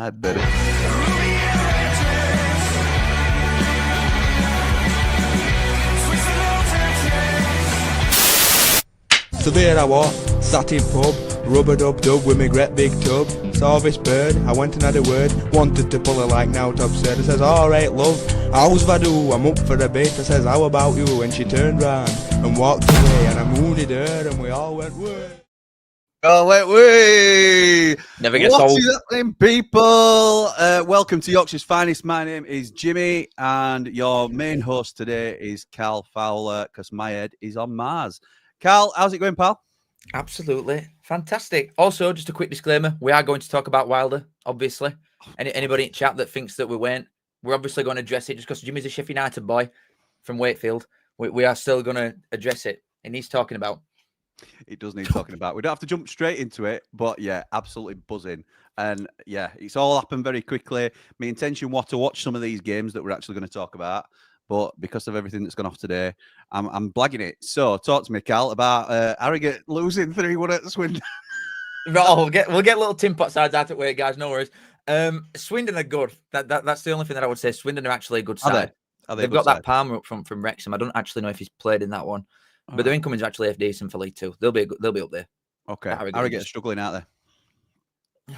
I bet it. So there I was, sat in pub, rubber-dub-dub with me great big tub. Saw this bird, I went and had a word, wanted to pull her like now top said. I says, alright love, how's Vadu? I'm up for a bit. I says, how about you? And she turned round and walked away, and I mooned her and we all went, way. Oh, wait. Never gets What old. is happening, people? Welcome to Yorkshire's Finest. My name is Jimmy, and your main host today is Cal Fowler, because my head is on Mars. Cal, how's it going, pal? Absolutely fantastic. Also, just a quick disclaimer: we are going to talk about Wilder. Obviously, anybody in chat that thinks that we weren't, we're obviously going to address it. Just because Jimmy's a Sheffield United boy from Wakefield, we are still going to address it. And he's talking about. It does need talking about. We don't have to jump straight into it, but yeah, absolutely buzzing. And yeah, it's all happened very quickly. My intention was to watch some of these games that we're actually going to talk about, but because of everything that's gone off today, I'm blagging it. So talk to me, Cal, about Harrogate losing 3-1 at Swindon. We'll get little tin pot sides out of the way, guys. No worries. Swindon are good. That's the only thing that I would say. Swindon are actually a good side. They've got that Palmer up front from Wrexham. I don't actually know if he's played in that one. But their incomings are actually decent for League Two. They'll be up there. Okay, Harrogate struggling out there.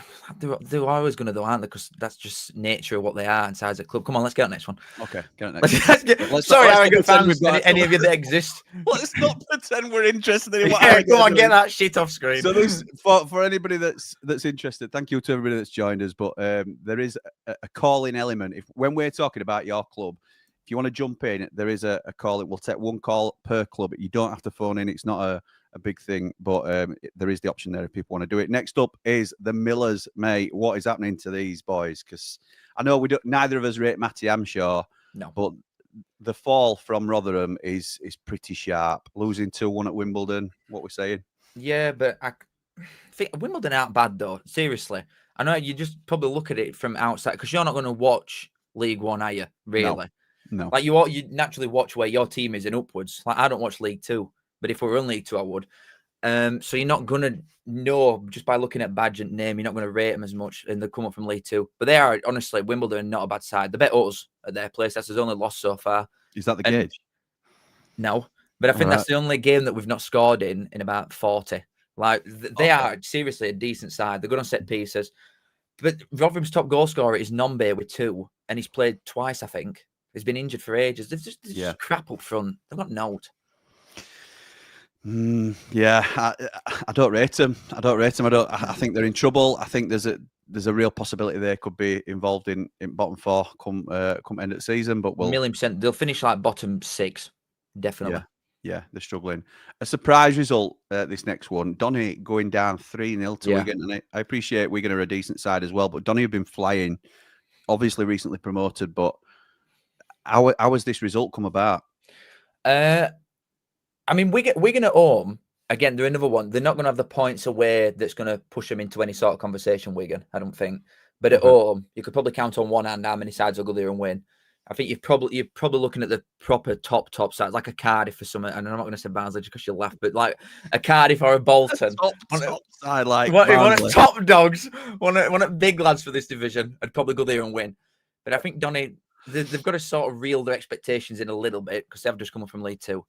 They're always going to do, aren't they? Because that's just nature of what they are inside the club. Come on, let's get on next one. Okay, get on next. Sorry, Harrogate fans. Any of you that exist. Let's not pretend we're interested in what Harrogate come on, get that shit off screen. So this, for anybody that's interested, thank you to everybody that's joined us. But there is a calling element. When we're talking about your club, if you want to jump in, there is a call. It will take one call per club. You don't have to phone in. It's not a big thing, but there is the option there if people want to do it. Next up is the Millers, mate. What is happening to these boys? Because I know neither of us rate Matty, I'm sure. No. But the fall from Rotherham is pretty sharp. Losing 2-1 at Wimbledon. What we're saying? Yeah, but I think Wimbledon aren't bad though. Seriously, I know you just probably look at it from outside because you're not going to watch League One, are you? Really? No. Like you naturally watch where your team is and upwards. Like I don't watch League Two, but if we were in League Two, I would. So you're not gonna know just by looking at badge and name. You're not gonna rate them as much, and they come up from League Two. But they are honestly Wimbledon, not a bad side. They bet us at their place. That's his only loss so far. Is that the gauge? No, but I think that's the only game that we've not scored in about 40. Like they are seriously a decent side. They're good on set pieces. But Rotherham's top goal scorer is Nombe with 2, and he's played twice, I think. He's been injured for ages. They're just crap up front. They've got note. Yeah, I don't rate them. I think they're in trouble. I think there's a real possibility they could be involved in bottom 4 come end of the season. But we'll 1,000,000%. They'll finish like bottom 6, definitely. Yeah, they're struggling. A surprise result this next one. Donny going down 3-0 to Wigan, and I appreciate Wigan are a decent side as well. But Donny have been flying. Obviously, recently promoted, but. How has this result come about? I mean, Wigan at home, again, they're another one. They're not going to have the points away that's going to push them into any sort of conversation, Wigan, I don't think. But at home, you could probably count on one hand how many sides will go there and win. I think you're probably looking at the proper top sides, like a Cardiff or something. And I'm not going to say Barnsley just because you'll laugh, but like a Cardiff or a Bolton. top side, like one of top dogs, one of big lads for this division. I'd probably go there and win. But I think Donny... They've got to sort of reel their expectations in a little bit because they've just come up from League Two.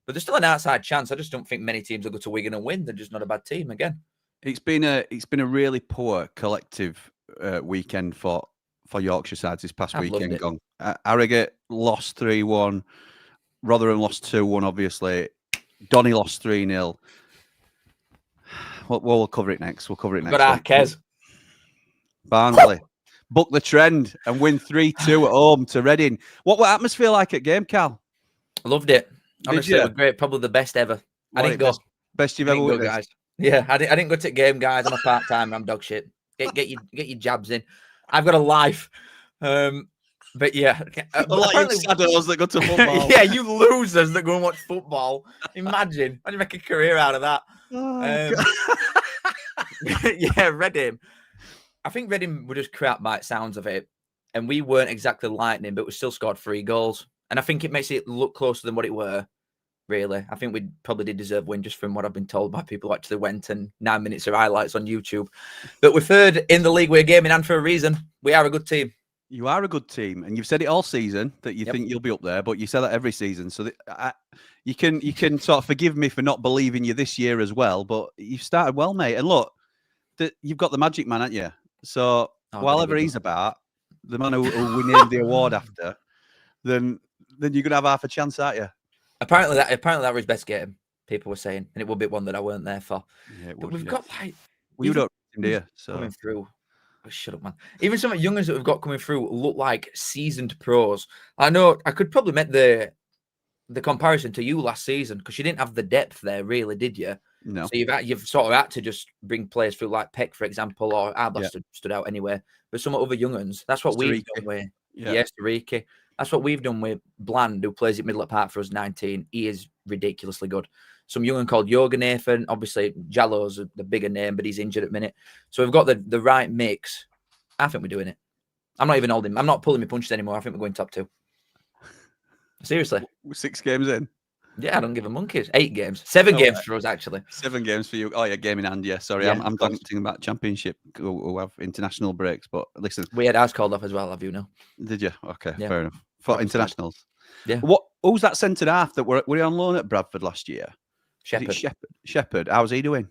But there's still an outside chance. I just don't think many teams will go to Wigan and win. They're just not a bad team again. It's been a really poor collective weekend for Yorkshire sides this past weekend. Gone. Harrogate lost 3-1. Rotherham lost 2-1, obviously. Donny lost 3-0. We'll cover it next. We'll cover it next. Got our Kez. Barnsley. Book the trend and win 3-2 at home to Reading. What atmosphere like at game, Cal? Loved it. Honestly, it was great. Probably the best ever. I didn't go. Best you've ever witnessed, guys. Yeah, I didn't go to game, guys. I'm a part-time. I'm dog shit. Get your jabs in. I've got a life. But yeah, like you saddos that go to football. Yeah, you losers that go and watch football. Imagine make a career out of that. Yeah, Reading. I think Reading were just crap by the sounds of it, and we weren't exactly lightning, but we still scored 3 goals. And I think it makes it look closer than what it were. really. I think we probably did deserve win just from what I've been told by people who actually went and 9 minutes of highlights on YouTube. But we're third in the league. We're a game in hand for a reason. We are a good team. You are a good team, and you've said it all season that you think you'll be up there, but you say that every season. So you can sort of forgive me for not believing you this year as well. But you've started well, mate. And look, you've got the magic man, haven't you? So while ever he's about, the man who we named the award after, then you're gonna have half a chance, aren't you? Apparently that was his best game. People were saying, and it would be one that I weren't there for. Yeah, but we've got like you don't, do you? So coming through. Oh, shut up, man. Even some of the youngers that we've got coming through look like seasoned pros. I know I could probably make the comparison to you last season because you didn't have the depth there, really, did you? No. So you've sort of had to just bring players through, like Peck, for example, or Arblas stood out anyway. But some other young uns, that's what we've done with. Yes, Ricky. That's what we've done with Bland, who plays at middle of park for us, 19. He is ridiculously good. Some young one called Jorgen Nathan. Obviously, Jallo's the bigger name, but he's injured at the minute. So we've got the right mix. I think we're doing it. I'm not even holding. I'm not pulling my punches anymore. I think we're going top 2. Seriously. 6 games in. Yeah, I don't give a monkeys. 8 games. 7 games for us, actually. 7 games for you. Oh, yeah, game in hand. Yeah, sorry. Yeah, I'm thinking about Championship who have international breaks. But listen. We had ours called off as well, have you know? Did you? Okay, Yeah. fair enough. For internationals. Yeah. Who's that centre half that were he on loan at Bradford last year? Shepherd. How's he doing?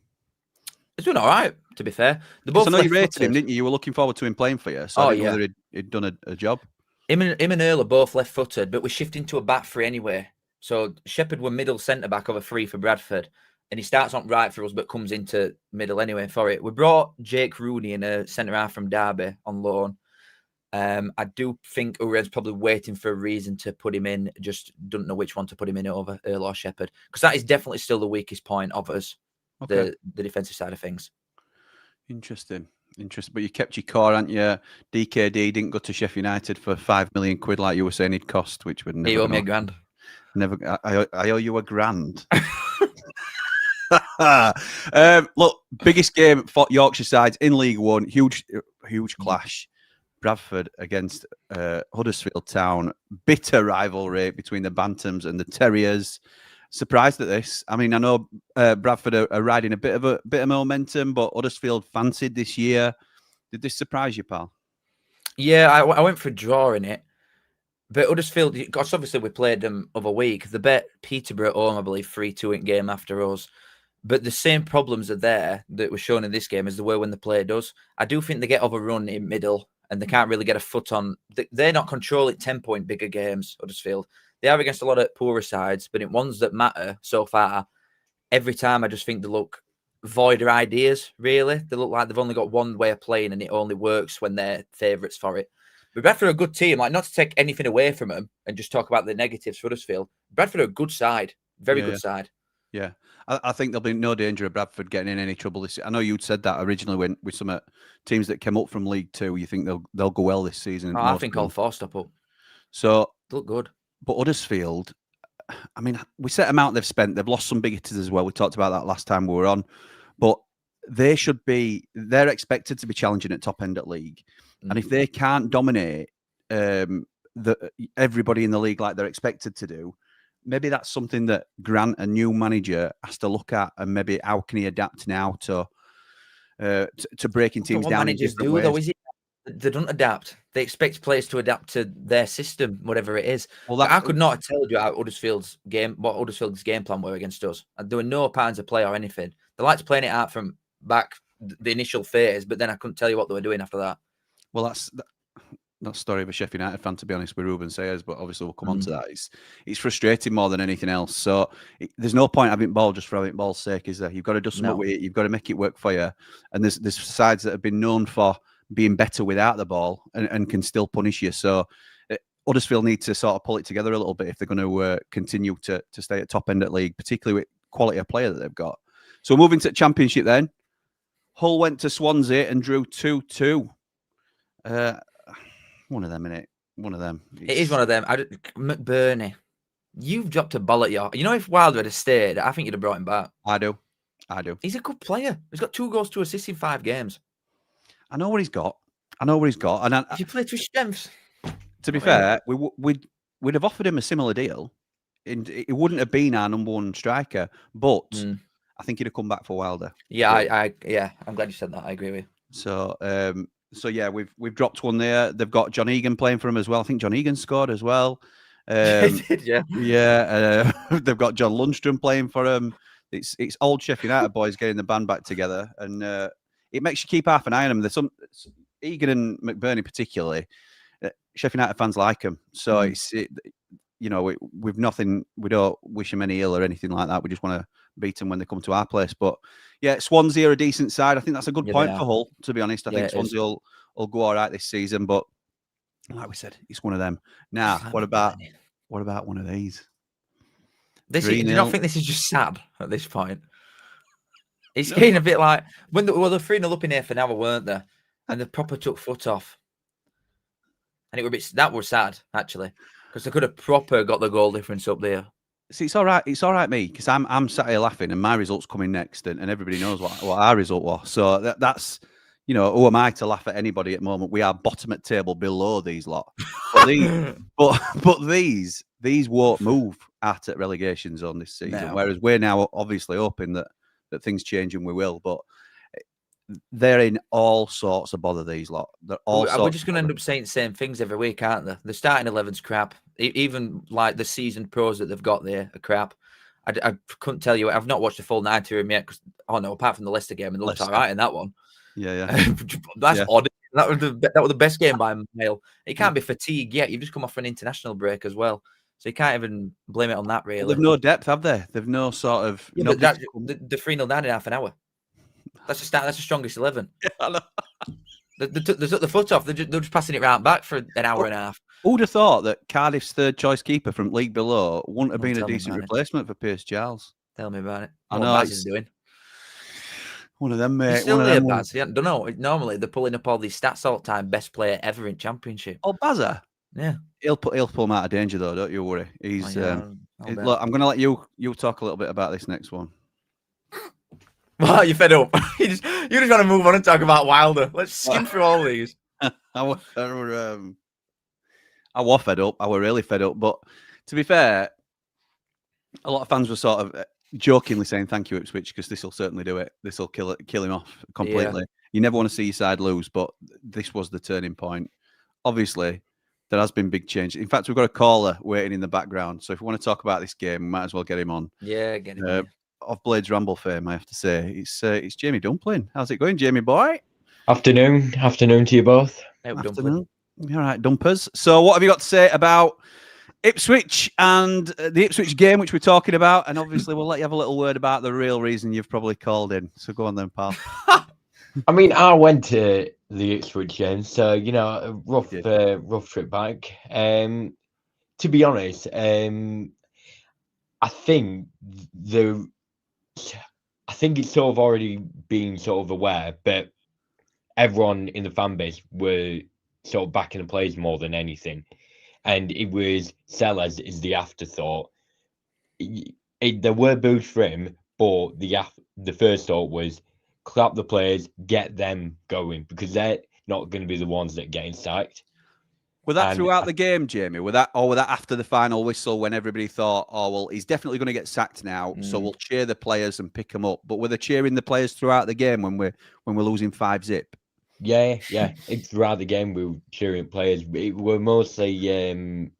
He's doing all right, to be fair. I know you rated him, didn't you? You were looking forward to him playing for you. So I didn't know whether he'd done a job. Him and Earl are both left-footed, but we're shifting to a back three anyway. So Shepherd were middle centre-back of a 3 for Bradford. And he starts on right for us, but comes into middle anyway for it. We brought Jake Rooney in a centre-half from Derby on loan. I do think Ured's probably waiting for a reason to put him in. Just don't know which one to put him in over Earl or Shepherd. Because that is definitely still the weakest point of us, the defensive side of things. Interesting. But you kept your core, hadn't you? DKD didn't go to Sheffield United for £5 million like you were saying he'd cost, which would never. He owed me £1,000. Never. I owe you £1,000. Look, biggest game for Yorkshire sides in League One. Huge clash. Bradford against Huddersfield Town. Bitter rivalry between the Bantams and the Terriers. Surprised at this. I mean, I know Bradford are riding a bit of momentum, but Huddersfield fancied this year. Did this surprise you, pal? Yeah, I went for a draw in it. But Huddersfield, because obviously we played them other week. They bet Peterborough at home, I believe, 3-2 in game after us. But the same problems are there that were shown in this game as there were when they played us. I do think they get overrun in middle and they can't really get a foot on. They're not controlling tempo in bigger games, Huddersfield. They are against a lot of poorer sides, but in ones that matter so far, every time I just think they look void of ideas, really. They look like they've only got one way of playing and it only works when they're favourites for it. But Bradford are a good team, like not to take anything away from them and just talk about the negatives for Huddersfield. Bradford are a good side, very good side. Yeah, I think there'll be no danger of Bradford getting in any trouble this year. I know you'd said that originally when with some teams that came up from League Two. You think they'll go well this season? Oh, I think all 4 stop up. So they look good. But Huddersfield, I mean, we set amount they've spent. They've lost some big hitters as well. We talked about that last time we were on. But they're expected to be challenging at top end at league. And if they can't dominate everybody in the league like they're expected to do, maybe that's something that Grant, a new manager, has to look at, and maybe how can he adapt now to breaking teams down in different ways. Though, is it? They don't adapt. They expect players to adapt to their system, whatever it is. Well, I could not have told you what Huddersfield's game plan were against us. There were no patterns of play or anything. They liked playing it out from back the initial phase, but then I couldn't tell you what they were doing after that. Well, that's the story of a Sheffield United fan, to be honest, with Ruben Sayers, but obviously we'll come on to that. It's frustrating more than anything else. So there's no point having ball just for having ball's sake, is there? You've got to do something with it. You've got to make it work for you. And there's sides that have been known for being better without the ball and can still punish you. So Huddersfield need to sort of pull it together a little bit if they're going to continue to stay at top end at league, particularly with quality of player that they've got. So moving to Championship then. Hull went to Swansea and drew 2-2. One of them, innit? One of them. It is one of them. McBurney, you've dropped a ball at you know, if Wilder had stayed, I think you'd have brought him back. I do. He's a good player. He's got 2 goals, 2 assists in 5 games. I know what he's got. And if you play to his strengths. To be fair, we'd have offered him a similar deal it wouldn't have been our number one striker, but I think he'd have come back for Wilder. Yeah, yeah, I'm glad you said that. I agree with you. So yeah, we've dropped one there. They've got John Egan playing for him as well. I think John Egan scored as well. Yeah. They've got John Lundstrom playing for him. It's old Sheffield United boys getting the band back together, and it makes you keep half an eye on them. There's some Egan and McBurney particularly. Sheffield United fans like him, so we've nothing. We don't wish them any ill or anything like that. We just want to beat them when they come to our place. But yeah, Swansea are a decent side. I think that's a good point for Hull. To be honest, I think Swansea will go all right this season. But like we said, it's one of them. Now, what about one of these? Do you not think this is just sad at this point? It's getting a bit like when the 3-0 up in here for an hour, weren't they? And the proper took foot off, and that was sad actually, because they could have proper got the goal difference up there. See, it's all right. It's all right, me, because I'm sat here laughing, and my result's coming next, and everybody knows what our result was. So that's who am I to laugh at anybody at the moment? We are bottom at table below these lot. But these won't move at relegation zone this season. No. Whereas we're now obviously hoping that things change, and we will. But they're in all sorts of bother, these lot. We're just going to end up saying the same things every week, aren't they? The starting 11's crap. Even like the seasoned pros that they've got there are crap. I couldn't tell you. I've not watched the full 90 of them yet. Apart from the Leicester game, and they looked all right in that one. Yeah. That's odd. That was the best game by a mile. It can't be fatigue yet. You've just come off for an international break as well. So you can't even blame it on that, really. They've no depth, have they? They've no sort of... Yeah, but the 3-0 down in half an hour. That's the strongest 11. Yeah, I know. They took the foot off. They're just passing it right back for an hour and a half. Who'd have thought that Cardiff's third choice keeper from league below wouldn't have been a decent replacement for Pierce Giles? Tell me about it. I know what Baz is doing. One of them, mate. He's still there, Baz. I don't know. Normally they're pulling up all these stats all the time. Best player ever in Championship. Oh, Bazza? Yeah. He'll pull him out of danger, though. Don't you worry. He's. Look, I'm going to let you talk a little bit about this next one. Well, you're fed up. you just want to move on and talk about Wilder. Let's skim through all these. I was fed up. I were really fed up. But to be fair, a lot of fans were sort of jokingly saying thank you, Ipswich, because this will certainly do it. This will kill him off completely. Yeah. You never want to see your side lose, but this was the turning point. Obviously, there has been big change. In fact, we've got a caller waiting in the background. So if we want to talk about this game, we might as well get him on. Yeah, get him on. Of Blades Ramble fame, I have to say. It's Jamie Dumpling. How's it going, Jamie boy? Afternoon to you both. Afternoon. All right, dumpers. So what have you got to say about Ipswich and the Ipswich game, which we're talking about? And obviously, we'll let you have a little word about the real reason you've probably called in. So go on then, pal. I mean, I went to the Ipswich game, so, a rough trip back. To be honest, I think it's sort of already been sort of aware, but everyone in the fan base were sort of backing the players more than anything. And it was Sellers is the afterthought. There were boos for him, but the first thought was clap the players, get them going, because they're not going to be the ones that get psyched. Were that throughout the game, Jamie? Were that after the final whistle when everybody thought, oh, well, he's definitely going to get sacked now, so we'll cheer the players and pick them up? But were they cheering the players throughout the game when we're losing 5-0? Yeah. It's throughout the game we were cheering players. We were mostly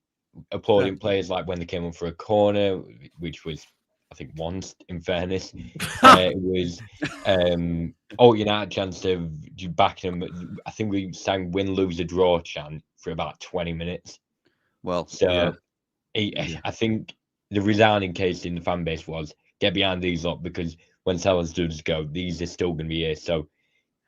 applauding players like when they came up for a corner, which was, I think, once, in fairness. It was United chance to back them. I think we sang win, lose, or draw chant for about 20 minutes. Well, so I think the resounding case in the fan base was get behind these lot, because when Sellers does go, these are still going to be here. So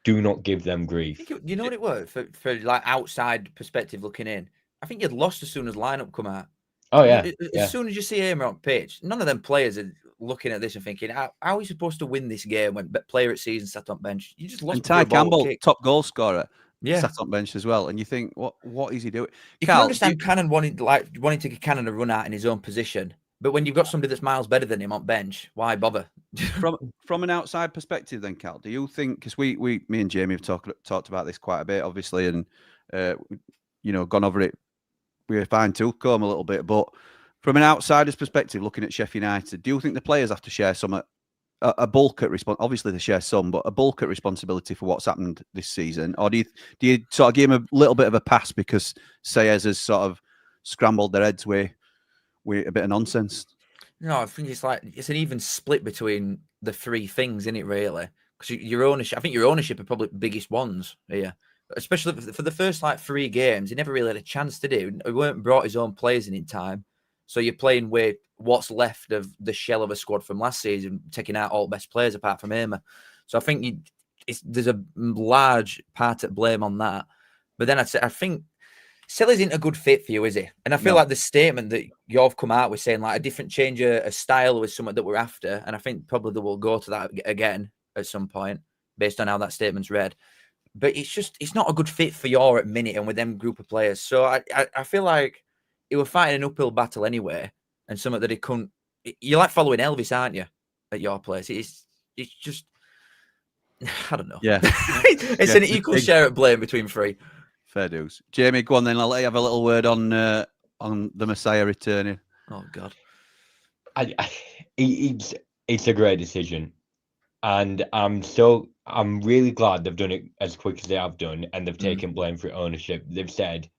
do not give them grief. You know what it was for like outside perspective looking in? I think you'd lost as soon as lineup come out. Oh yeah. As soon as you see him on pitch, none of them players are looking at this and thinking, how are we supposed to win this game when player at season sat on bench? You just lost. And Ty Campbell, top goal scorer, sat on bench as well. And you think, what is he doing? You can understand Cannon wanting to give Cannon a run out in his own position, but when you've got somebody that's miles better than him on bench, why bother? From an outside perspective, then, Cal, do you think? Because me and Jamie have talked about this quite a bit, obviously, and gone over it. We're fine tooth comb a little bit, but From an outsider's perspective, looking at Sheffield United, do you think the players have to share some a bulk at obviously they share some, but a bulk at responsibility for what's happened this season, or do you sort of give them a little bit of a pass because Sayers has sort of scrambled their heads with a bit of nonsense? No, I think it's an even split between the three things, isn't it? Really, because your ownership, I think your ownership are probably the biggest ones here, especially for the first 3 games. He never really had a chance to do. He weren't brought his own players in time, so you're playing with what's left of the shell of a squad from last season, taking out all the best players apart from Hamer. So I think there's a large part at blame on that. But then I think Sellers isn't a good fit for you, is he? And I feel like the statement that you've come out with saying a different change of style was something that we're after. And I think probably they will go to that again at some point based on how that statement's read. But it's not a good fit for you at minute and with them group of players. So I feel like he was fighting an uphill battle anyway. And something that he couldn't. You're like following Elvis, aren't you? At your place, it's just. I don't know. Yeah, it's an equal share of blame between three. Fair dues. Jamie, go on then. I'll let you have a little word on the Messiah returning. Oh God, it's a great decision, and I'm really glad they've done it as quick as they have done, and they've taken blame for ownership. They've said,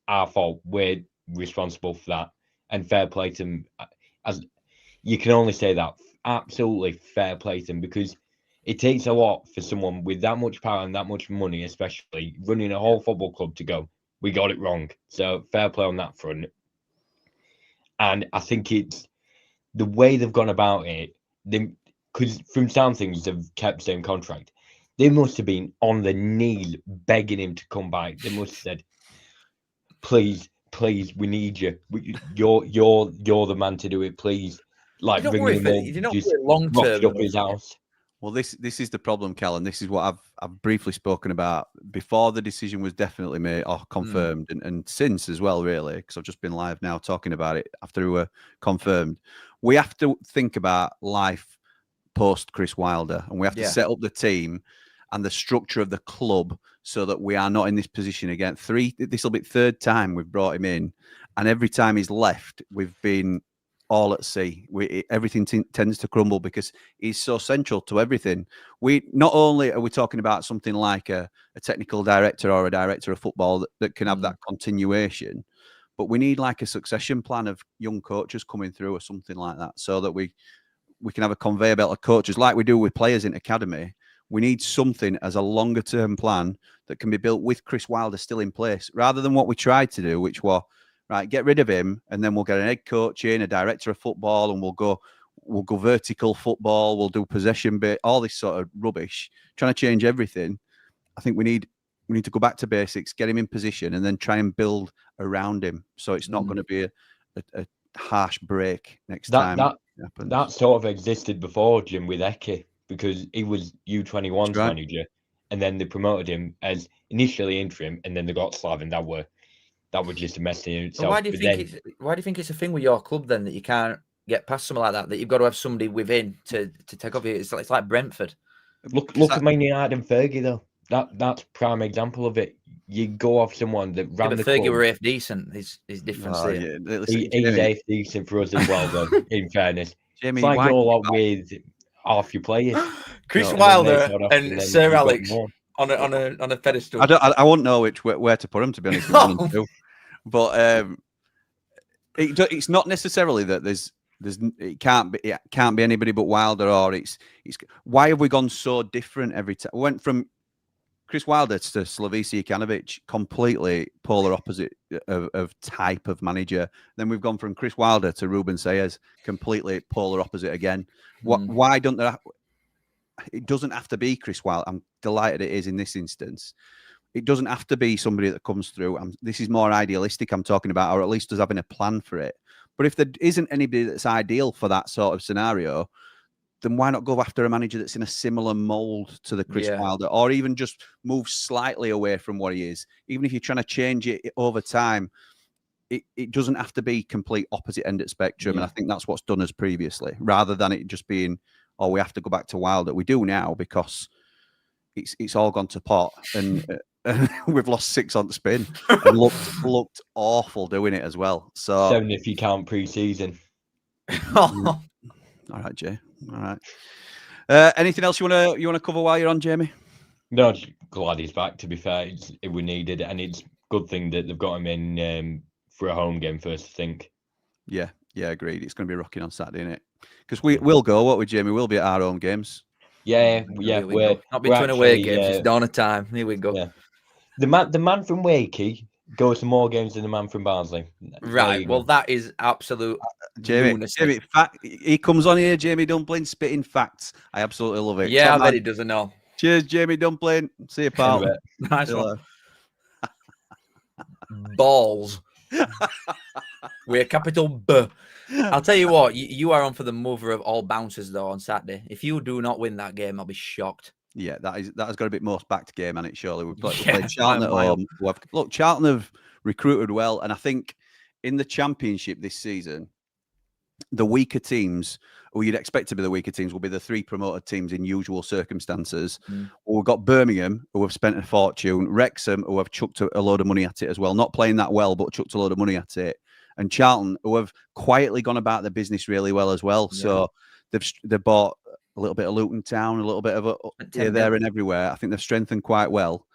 "Our fault. We're responsible for that." And fair play to them, as you can only say that. Absolutely fair play to them, because it takes a lot for someone with that much power and that much money, especially running a whole football club, to go, we got it wrong. So fair play on that front. And I think it's the way they've gone about it, because from some things they've kept the same contract. They must have been on the knees begging him to come back. They must have said, please, we need you. You're the man to do it. Please, bring him in. Just long term up his house. Well, this is the problem, Callum. This is what I've briefly spoken about before the decision was definitely made or confirmed, and since as well, really, because I've just been live now talking about it after we were confirmed. We have to think about life post Chris Wilder, and we have to set up the team and the structure of the club so that we are not in this position again. This will be the 3rd time we've brought him in, and every time he's left, we've been all at sea. Everything tends to crumble because he's so central to everything. Not only are we talking about something like a technical director or a director of football that can have that continuation, but we need a succession plan of young coaches coming through or something like that, so that we can have a conveyor belt of coaches like we do with players in academy. We need something as a longer term plan that can be built with Chris Wilder still in place, rather than what we tried to do, which was, right, get rid of him, and then we'll get an head coach in, a director of football, and we'll go vertical football, we'll do possession bit, all this sort of rubbish, trying to change everything. I think we need to go back to basics, get him in position, and then try and build around him, so it's not going to be a harsh break next time. That sort of existed before, Jim, with Eke, because he was U21's manager, and then they promoted him as initially interim, and then they got Slav, and that were just a mess in itself. Why do you think it's a thing with your club then that you can't get past something like that? That you've got to have somebody within to take over. It's like Brentford. Look at Man United and Fergie though. That's prime example of it. You go off someone that ran the Fergie club. were half decent. Is different. He's half decent for us as well, though. In fairness, Jamie, it's like you're all with half your players. Chris Wilder and Sir Alex on a pedestal. I won't know where to put them, to be honest. But it's not necessarily that it can't be anybody but Wilder, or it's why have we gone so different every time? We went from Chris Wilder to Slavisa Jokanovic, completely polar opposite of type of manager. Then we've gone from Chris Wilder to Ruben Sayers, completely polar opposite again. Why don't there? It doesn't have to be Chris Wilder. I'm delighted it is in this instance. It doesn't have to be somebody that comes through. This is more idealistic I'm talking about, or at least us having a plan for it. But if there isn't anybody that's ideal for that sort of scenario, then why not go after a manager that's in a similar mould to the Chris Wilder, or even just move slightly away from what he is? Even if you're trying to change it over time, it doesn't have to be complete opposite end of spectrum. And I think that's what's done us previously, rather than it just being, we have to go back to Wilder. We do now because it's all gone to pot. And and we've lost 6 on spin. And looked awful doing it as well. So 7 if you count pre-season. all right, Jay. All right. Anything else you wanna cover while you're on, Jamie? No, just glad he's back. To be fair, it we needed, and it's a good thing that they've got him in for a home game first. I think. Yeah, agreed. It's going to be rocking on Saturday, isn't it? Because we'll go, won't we, Jamie? We'll be at our own games. Yeah. We're not between away games. It's dawn of time. Here we go. Yeah. The man from Wakey goes to more games than the man from Barnsley. Right. Well, that is absolute. Jamie, he comes on here, Jamie Dumpling, spitting facts. I absolutely love it. Yeah, I bet he doesn't know. Cheers, Jamie Dumpling. See you, pal. Nice one. Balls. We're capital B. I'll tell you what, you are on for the mother of all bouncers though on Saturday. If you do not win that game, I'll be shocked. Yeah, that has got a bit most backed game, and it surely we've played Charlton at home. Look, Charlton have recruited well, and I think in the Championship this season, the weaker teams, or you'd expect to be the weaker teams, will be the 3 promoted teams in usual circumstances. We've got Birmingham, who have spent a fortune, Wrexham, who have chucked a load of money at it as well, not playing that well, but chucked a load of money at it, and Charlton, who have quietly gone about their business really well as well. Yeah. So they've bought a little bit of Luton Town, a little bit of here, there, and everywhere. I think they've strengthened quite well,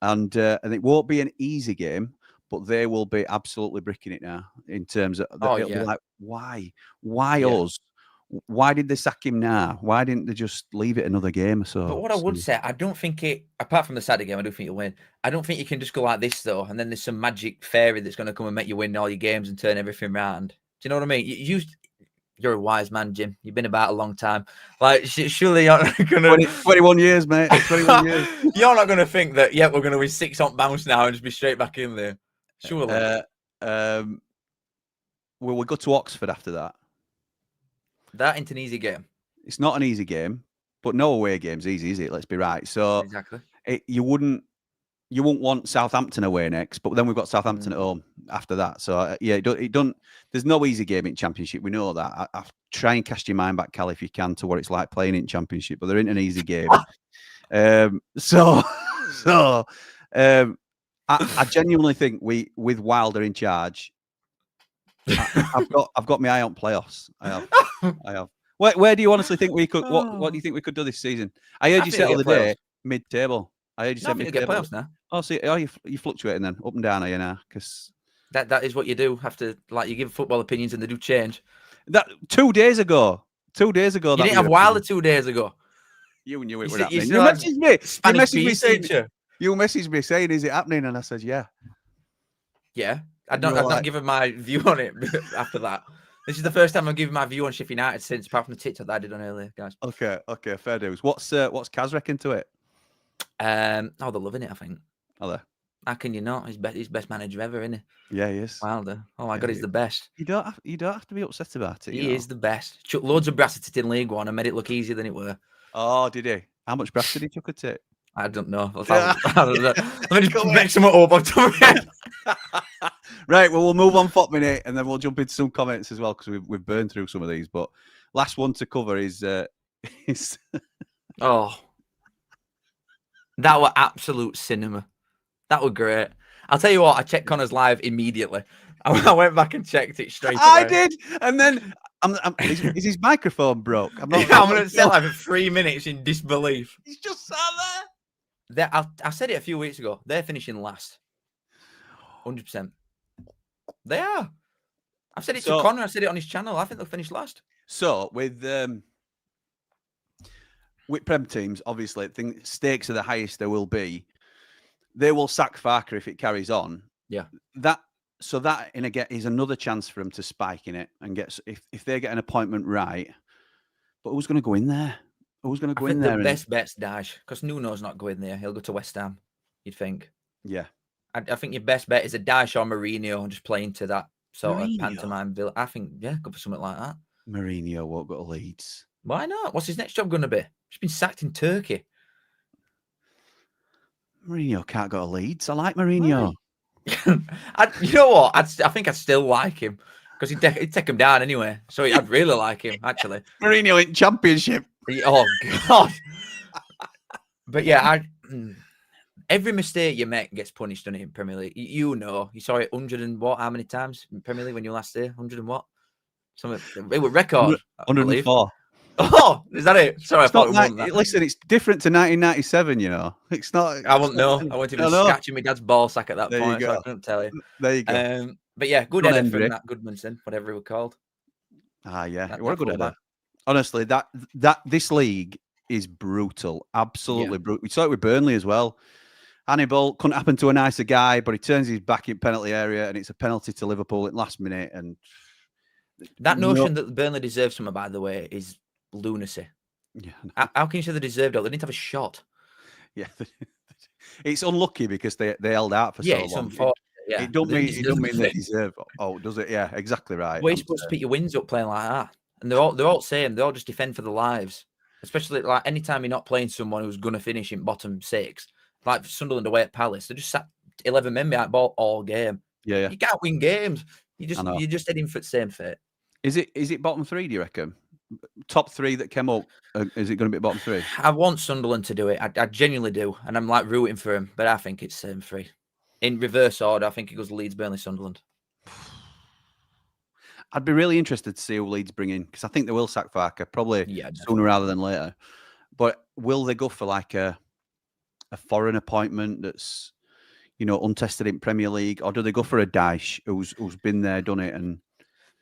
and it won't be an easy game. But they will be absolutely bricking it now in terms of be like, why us? Why did they sack him now? Why didn't they just leave it another game or so? But what I would say, I don't think apart from the Saturday game, I do think you'll win. I don't think you can just go like this though, and then there's some magic fairy that's going to come and make you win all your games and turn everything around. Do you know what I mean? You're a wise man, Jim. You've been about a long time. Like, surely you're not going to... 21 years, mate. 21 years. You're not going to think that, we're going to win 6 on bounce now and just be straight back in there. Surely. Will we go to Oxford after that? That ain't an easy game. It's not an easy game, but no away game's easy, is it? Let's be right. So exactly. You wouldn't want Southampton away next, but then we've got Southampton at home after that. So it don't. There's no easy game in Championship. We know that. I try and cast your mind back, Cal, if you can, to what it's like playing in Championship, but there ain't an easy game. I genuinely think with Wilder in charge, I've got my eye on playoffs. I have. Where do you honestly think we could? What do you think we could do this season? I heard you say the other day mid-table. I heard you say mid-table. Playoffs now. Oh, see, you fluctuating then up and down, are you now? Because that is what you do. Have to you give football opinions and they do change. That 2 days ago. You didn't have Wilder 2 days ago. You knew it was happening. You messaged me. You messaged me saying, "Is it happening?" And I said, "Yeah." Yeah, I've not given my view on it after that. This is the first time I've given my view on Sheffield United since, apart from the TikTok that I did on earlier, guys. Okay, fair dues. What's Kaz reckon to it? They're loving it, I think. Are they? How can you not? He's best manager ever, isn't he? Yeah, he is. Wilder. Oh my God, he's the best. You don't have to be upset about it. He is the best. Chuck loads of brass at it in League One and made it look easier than it were. Oh, did he? How much brass did he chuck at it? I don't know. Let me just make some up on top of it. Right, well, we'll move on for a minute and then we'll jump into some comments as well because we've burned through some of these. But last one to cover is oh, that were absolute cinema. That were great. I'll tell you what, I checked Connor's live immediately. I went back and checked it straight away. I did, and then is his microphone broke? I'm going to sit live for 3 minutes in disbelief. He's just sat there. I said it a few weeks ago. They're finishing last. 100%. They are. I've said it to Connor. I said it on his channel. I think they'll finish last. So with Prem teams, obviously, stakes are the highest there will be. They will sack Farker if it carries on. Yeah. That is another chance for them to spike in it and get if they get an appointment right. But who's going to go in there? Who's going to go in there? The best bet's Dash because Nuno's not going there. He'll go to West Ham. You'd think. Yeah. I think your best bet is a Dash or Mourinho and just play into that sort of pantomime. I think go for something like that. Mourinho won't go to Leeds. Why not? What's his next job going to be? He's been sacked in Turkey. Mourinho can't go to Leeds. I like Mourinho. You know what? I think I'd still like him because he'd take him down anyway. So I'd really like him, actually. Mourinho in Championship. Oh, God. But yeah, every mistake you make gets punished on it in Premier League. You know, you saw it 100 and what? How many times in Premier League when you were last there? 100 and what? Something. It was record. 104. Oh, is that it? Sorry, I It's thought not it wasn't like, that. listen, it's different to 1997. You know, it's not. I wouldn't know. I wasn't even know. scratching my dad's ball sack at that There you point, so I go. couldn't tell you. There you go. But yeah, good John header from Hendry. that Goodmanson, whatever he was called. Yeah, what a good header. fullback. Honestly, that this league is brutal, absolutely brutal. We saw it with Burnley as well. Hannibal couldn't happen to a nicer guy, but he turns his back in penalty area, and it's a penalty to Liverpool at last minute. And that notion that Burnley deserves something, by the way, is lunacy. Yeah, how can you say they deserved it? They didn't have a shot. Yeah, it's unlucky because they held out for so It's long. unfortunate. Yeah, It don't mean they deserve. Oh, does it? Yeah, exactly right. Well, you're supposed to pick your wins up playing like that, and they're all same. They all just defend for their lives. Especially like anytime you're not playing someone who's going to finish in bottom 6, like Sunderland away at Palace, they just sat 11 men behind ball all game. Yeah. You can't win games. You're just heading for the same fate. Is it bottom 3? Do you reckon? Top 3 that came up? Is it going to be bottom 3? I want Sunderland to do it. I genuinely do, and I'm like rooting for him. But I think it's same 3 in reverse order. I think it goes Leeds, Burnley, Sunderland. I'd be really interested to see who Leeds bring in because I think they will sack Farker probably sooner rather than later. But will they go for like a foreign appointment that's untested in Premier League, or do they go for a Dyche who's been there, done it?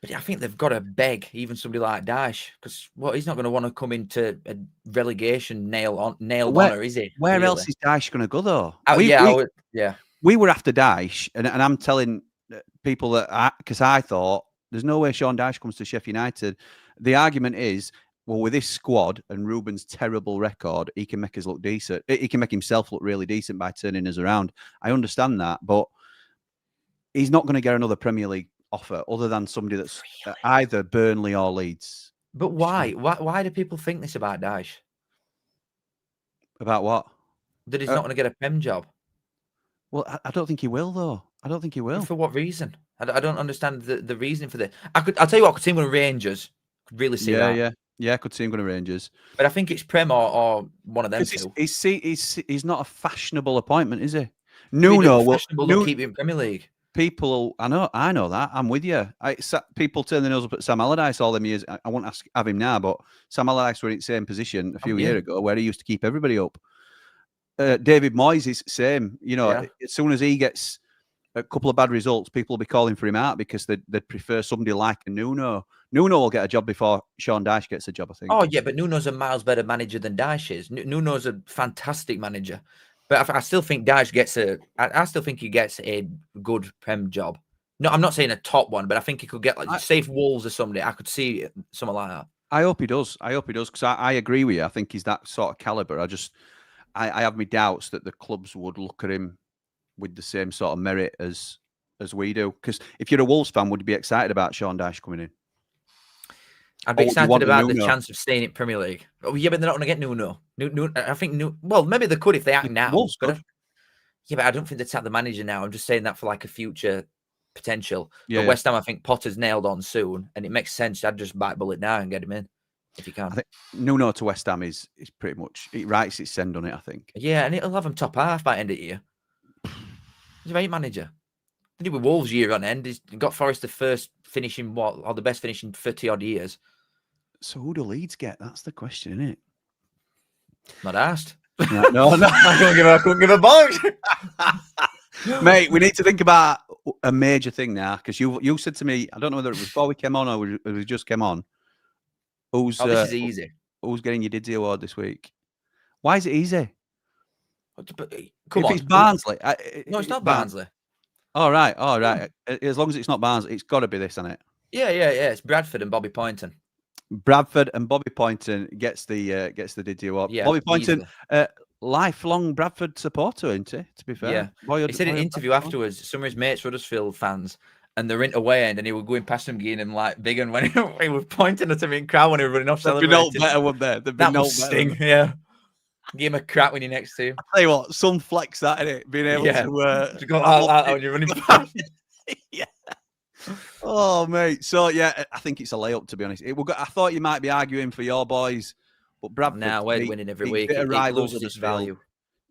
But I think they've got to beg even somebody like Dyche because he's not going to want to come into a relegation nailed honor, is he? Where else is Dyche going to go though? We were after Dyche, and I'm telling people that because I thought there's no way Sean Dyche comes to Sheffield United. The argument is, well, with this squad and Ruben's terrible record, he can make us look decent. He can make himself look really decent by turning us around. I understand that, but he's not going to get another Premier League offer other than somebody that's either Burnley or Leeds. But why? Why do people think this about Dyche? About what? That he's not going to get a Prem job. Well, I don't think he will, though. I don't think he will. For what reason? I don't understand the reason for this. I'll tell you what, I could see him with Rangers. Could really see that. Yeah, I could see him going to Rangers. But I think it's Prem or one of them two. He's not a fashionable appointment, is he? Nuno will keep him in Premier League. People, I know that. I'm with you. People turn their nose up at Sam Allardyce all them years. I won't have him now, but Sam Allardyce were in the same position a few years ago where he used to keep everybody up. David Moyes is same. As soon as he gets a couple of bad results, people will be calling for him out because they'd prefer somebody like a Nuno. Nuno will get a job before Sean Dyche gets a job, I think. Oh, yeah, but Nuno's a miles better manager than Dyche is. Nuno's a fantastic manager. But I still think Dyche gets I still think he gets a good Prem job. No, I'm not saying a top one, but I think he could get say if Wolves or somebody. I could see something like that. I hope he does. Because I agree with you. I think he's that sort of caliber. I have my doubts that the clubs would look at him with the same sort of merit as we do. Because if you're a Wolves fan, would you be excited about Sean Dyche coming in? I'd be excited about the chance of staying in Premier League. Oh, yeah, but they're not going to get Nuno. I think well, maybe they could if they act now. But I don't think they'd sack the manager now. I'm just saying that for like a future potential. But West Ham, I think Potter's nailed on soon, and it makes sense. I'd just bite bullet now and get him in if you can. I think Nuno to West Ham is pretty much it writes its send on it. I think. Yeah, and it'll have him top half by end of the year. He's a great manager. He did with Wolves year on end. He's got Forest the first finishing or the best finishing 30 odd years. So who do Leeds get? That's the question, isn't it? Not asked. No. I couldn't give a box. Mate, we need to think about a major thing now because you said to me, I don't know whether it was before we came on or we just came on. This is easy. Who's getting your Didzy award this week? Why is it easy? Come on. It's Barnsley. No, it's not Barnsley. All right. As long as it's not Barnsley, it's got to be this, hasn't it? Yeah. It's Bradford and Bobby Poynton. Bradford and Bobby Poynton gets the Didzy award. Yeah, Bobby Poynton, lifelong Bradford supporter, isn't he? To be fair, he said in an interview afterwards, some of his mates were Huddersfield fans, and they're in away end, and he was going past them, getting him like big, and when he was pointing at him in crowd when he was running off, celebrating. There'd be no better one there. That would sting. Yeah, give him a crap when you're next to him. I tell you what, some flex that in it, being able to go out when you're running past. Yeah. Oh, mate. So, I think it's a layup, to be honest. I thought you might be arguing for your boys, but Bradford... We're winning every week. It loses its value.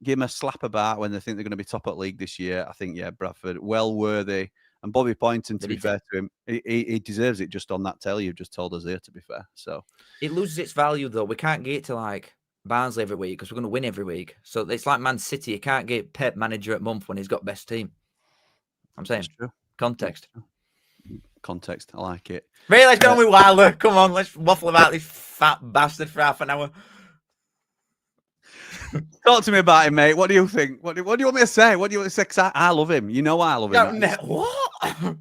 give him a slap about when they think they're going to be top at league this year. I think, yeah, Bradford, well worthy. And Bobby Poynton, to be fair to him, he deserves it just on that tell you've just told us there, to be fair. So it loses its value, though. We can't get to like Barnsley every week because we're going to win every week. So it's like Man City. You can't get Pep manager at month when he's got best team. I'm saying. that's true. Context. Context. I like it. Really, let's go on with Wilder. Come on, let's waffle about this fat bastard for half an hour. Talk to me about him, mate. What do you think? What do you want me to say? What do you want to say? 'Cause I love him. You know I love him. What?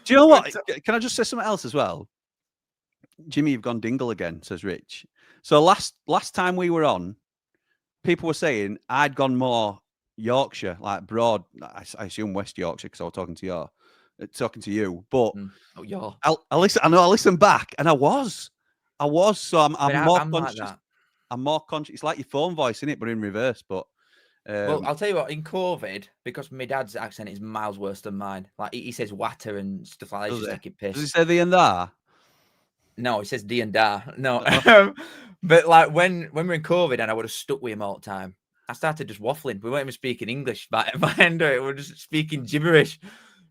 Do you know what? Can I just say something else as well? Jimmy, you've gone dingle again, says Rich. So last time we were on, people were saying I'd gone more Yorkshire, like broad. I assume West Yorkshire because I was talking to you. But I listen. I know I listened back, and I was. So I'm more conscious. Like I'm more conscious. It's like your phone voice, isn't it? But in reverse. But well, I'll tell you what. In COVID, because my dad's accent is miles worse than mine. Like he says "watter" and stuff like that. Just taking piss. Does he say the and that? No, he says "d" and "da." No, but like when we're in COVID, and I would have stuck with him all the time. I started just waffling. We weren't even speaking English by end of it. We were just speaking gibberish,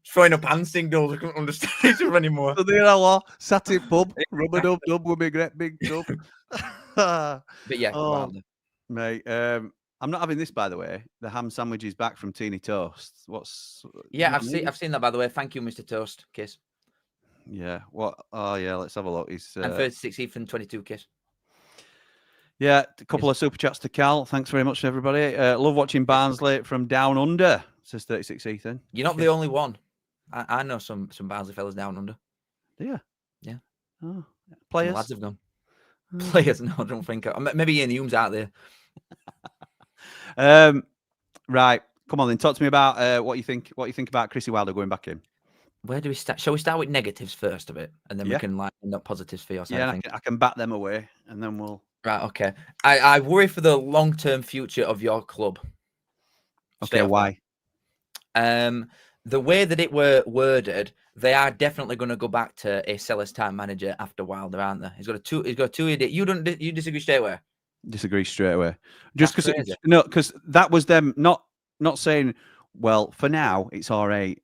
throwing up hand signals. I couldn't understand each other anymore. So there I was, sat in pub, rub-a-dub-dub with my great big tub. But yeah, mate. I'm not having this, by the way. The ham sandwich is back from Teeny Toast. Yeah, I've seen that, by the way. Thank you, Mr. Toast. Kiss. Yeah. What? Oh, yeah. Let's have a look. He's and 36 and 22 kiss. Yeah, a couple of super chats to Cal. Thanks very much, everybody. Love watching Barnsley from down under. Says 36 Ethan. You're not the only one. I know some Barnsley fellas down under. Yeah. Yeah. Oh, players. Some lads have gone. Players, no, I don't think. Maybe Ian Hume's out there. Right. Come on then. Talk to me about what you think about Chrissy Wilder going back in. Where do we start? Shall we start with negatives first of it, and then we can like end up positives for your side? Yeah, I can bat them away, and then we'll. Right. Okay. I worry for the long-term future of your club. Okay. Why? The way that it were worded, they are definitely going to go back to a seller's time manager after Wilder, aren't they? He's got a two-year. You disagree straight away? Disagree straight away. Just because that was them not saying. Well, for now it's all right,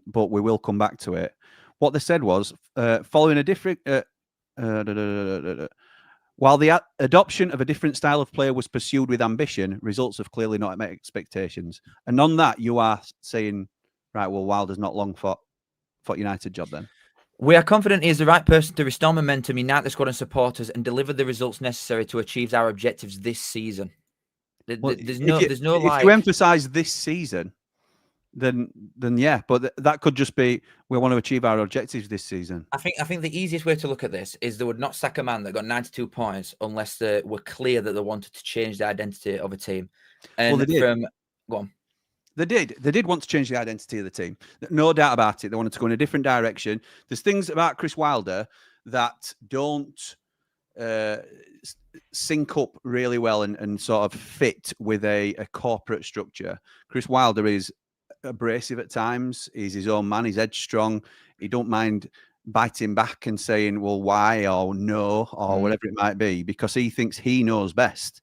but we will come back to it. What they said was following a different. While the adoption of a different style of player was pursued with ambition, results have clearly not met expectations. And on that, you are saying, right, well, Wilder's not long for United job then. We are confident he is the right person to restore momentum, unite the squad and supporters, and deliver the results necessary to achieve our objectives this season. There's no. If you emphasise this season, then yeah, but that could just be we want to achieve our objectives this season. I think the easiest way to look at this is they would not sack a man that got 92 points unless they were clear that they wanted to change the identity of a team. And well, they did. Go on. They did want to change the identity of the team. No doubt about it. They wanted to go in a different direction. There's things about Chris Wilder that don't sync up really well and sort of fit with a corporate structure. Chris Wilder is abrasive at times. He's his own man. He's headstrong. He don't mind biting back and saying, well, why or no or whatever it might be, because he thinks he knows best.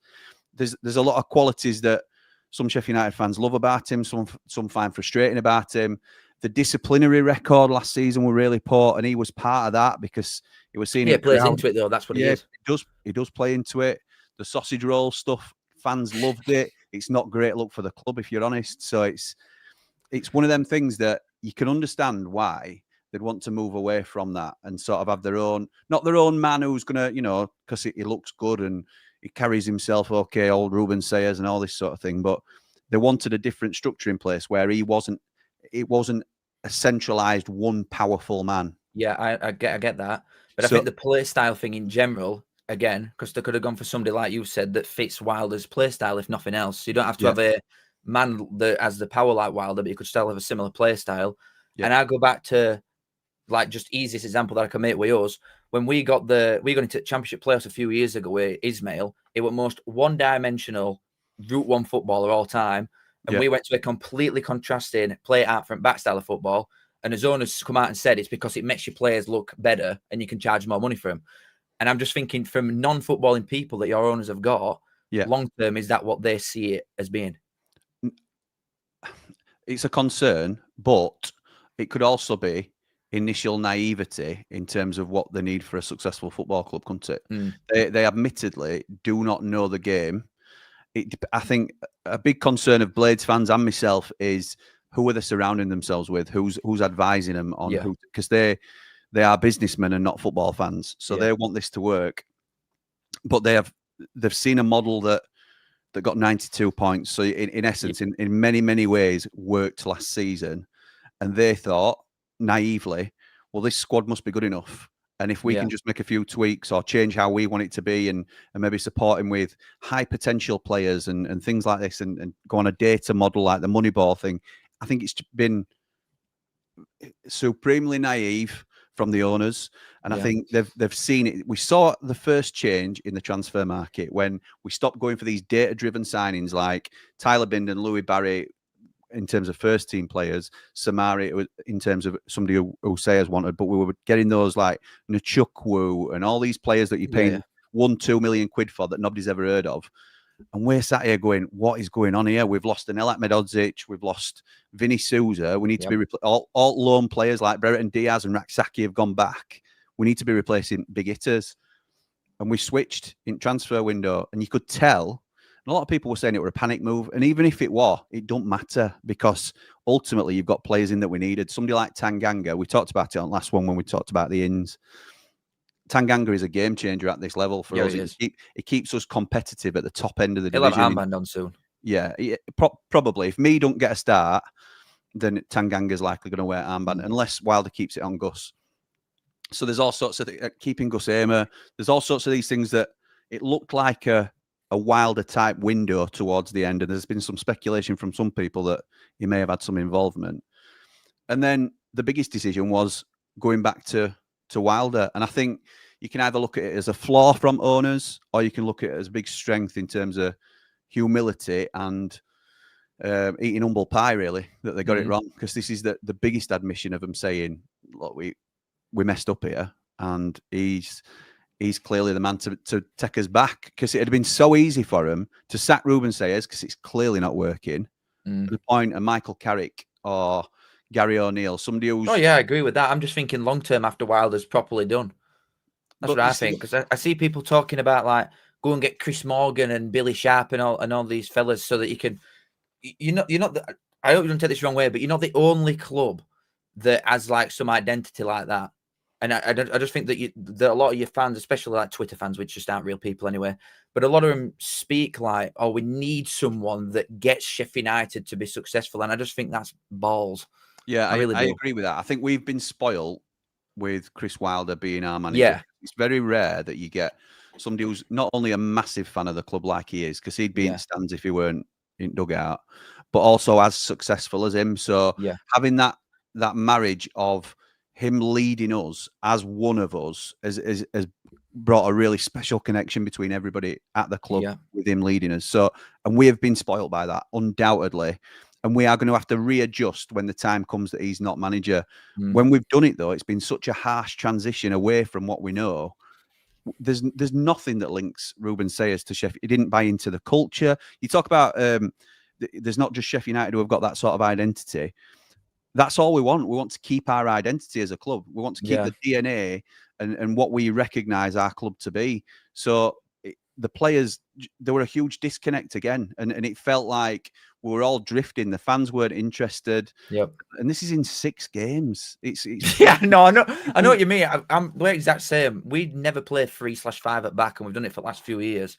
There's a lot of qualities that some Sheffield United fans love about him. Some find frustrating about him. The disciplinary record last season were really poor, and he was part of that because he was seeing it plays into it though. That's what he is. He does play into it. The sausage roll stuff, fans loved it. It's not great look for the club, if you're honest. So it's one of them things that you can understand why they'd want to move away from that and sort of have their own, not their own man who's going to, because he looks good and he carries himself okay, old Ruben Sayers and all this sort of thing. But they wanted a different structure in place where it wasn't a centralized one powerful man. Yeah, I get that. But I think the play style thing in general, again, because they could have gone for somebody like you said that fits Wilder's play style, if nothing else. You don't have to have a man that has the power like Wilder, but you could still have a similar play style. And I go back to like just easiest example that I can make with us. When we got into championship playoffs a few years ago with Ismail, it was most one-dimensional Route 1 footballer all time. And we went to a completely contrasting play out front back style of football. And his owners come out and said it's because it makes your players look better and you can charge more money for them. And I'm just thinking from non-footballing people that your owners have got, long term, is that what they see it as being? it's a concern, but it could also be initial naivety in terms of what they need for a successful football club, couldn't it? They admittedly do not know the game. I think a big concern of Blades fans and myself is who are they surrounding themselves with, who's advising them on who, because they are businessmen and not football fans, so they want this to work. But they've seen a model that got 92 points, so in essence, in many ways, worked last season, and they thought naively, well, this squad must be good enough. And if we can just make a few tweaks or change how we want it to be and maybe support him with high potential players and things like this and go on a data model like the Moneyball thing, I think it's been supremely naive from the owners. And I think they've seen it. We saw the first change in the transfer market when we stopped going for these data-driven signings like Tyler Binden, Louis Barry, in terms of first team players, Samari in terms of somebody who Sayers wanted, but we were getting those like Nachukwu and all these players that you're paying 1-2 million quid for that nobody's ever heard of. And we're sat here going, what is going on here? We've lost an Elat Medodzic, we've lost Vinny Souza. We need to be all loan players like Brereton Diaz and Raksaki have gone back. We need to be replacing big hitters. And we switched in transfer window, and you could tell. A lot of people were saying it were a panic move. And even if it was, it don't matter because ultimately you've got players in that we needed. Somebody like Tanganga, we talked about it on last one when we talked about the ins. Tanganga is a game changer at this level for us. It keeps us competitive at the top end of the division. He'll have armband on soon. Yeah, probably. If me don't get a start, then Tanganga's likely going to wear armband unless Wilder keeps it on Gus. So there's all sorts of keeping Gus Amer. There's all sorts of these things that it looked like a Wilder type window towards the end, and there's been some speculation from some people that he may have had some involvement. And then the biggest decision was going back to Wilder, and I think you can either look at it as a flaw from owners, or you can look at it as a big strength in terms of humility and eating humble pie, really, that they got it wrong. Because this is the biggest admission of them saying, look, we messed up here, and he's clearly the man to take us back, because it had been so easy for him to sack Ruben Sayers because it's clearly not working. To the point of Michael Carrick or Gary O'Neill, somebody who's... Oh, yeah, I agree with that. I'm just thinking long-term after Wilder's properly done. That's what I think, because I see people talking about, like, go and get Chris Morgan and Billy Sharp and all these fellas so that you can... You're not I hope you don't take this the wrong way, but you're not the only club that has, like, some identity like that. And I just think that a lot of your fans, especially like Twitter fans, which just aren't real people anyway, but a lot of them speak like, oh, we need someone that gets Sheffield United to be successful. And I just think that's balls. Yeah, I really do. agree with that. I think we've been spoiled with Chris Wilder being our manager. Yeah. It's very rare that you get somebody who's not only a massive fan of the club like he is, because he'd be in the stands if he weren't in dugout, but also as successful as him. So having that marriage of him leading us as one of us has brought a really special connection between everybody at the club with him leading us. So, and we have been spoiled by that, undoubtedly. And we are going to have to readjust when the time comes that he's not manager. When we've done it, though, it's been such a harsh transition away from what we know. There's nothing that links Ruben Sayers to Sheffield. He didn't buy into the culture. You talk about there's not just Sheffield United who have got that sort of identity. That's all we want. We want to keep our identity as a club. We want to keep the DNA and what we recognise our club to be. So the players, there were a huge disconnect again. And it felt like we were all drifting. The fans weren't interested. Yep. And this is in 6 games. It's yeah, no, I know what you mean. I'm the exact same. We never play 3/5 at back, and we've done it for the last few years.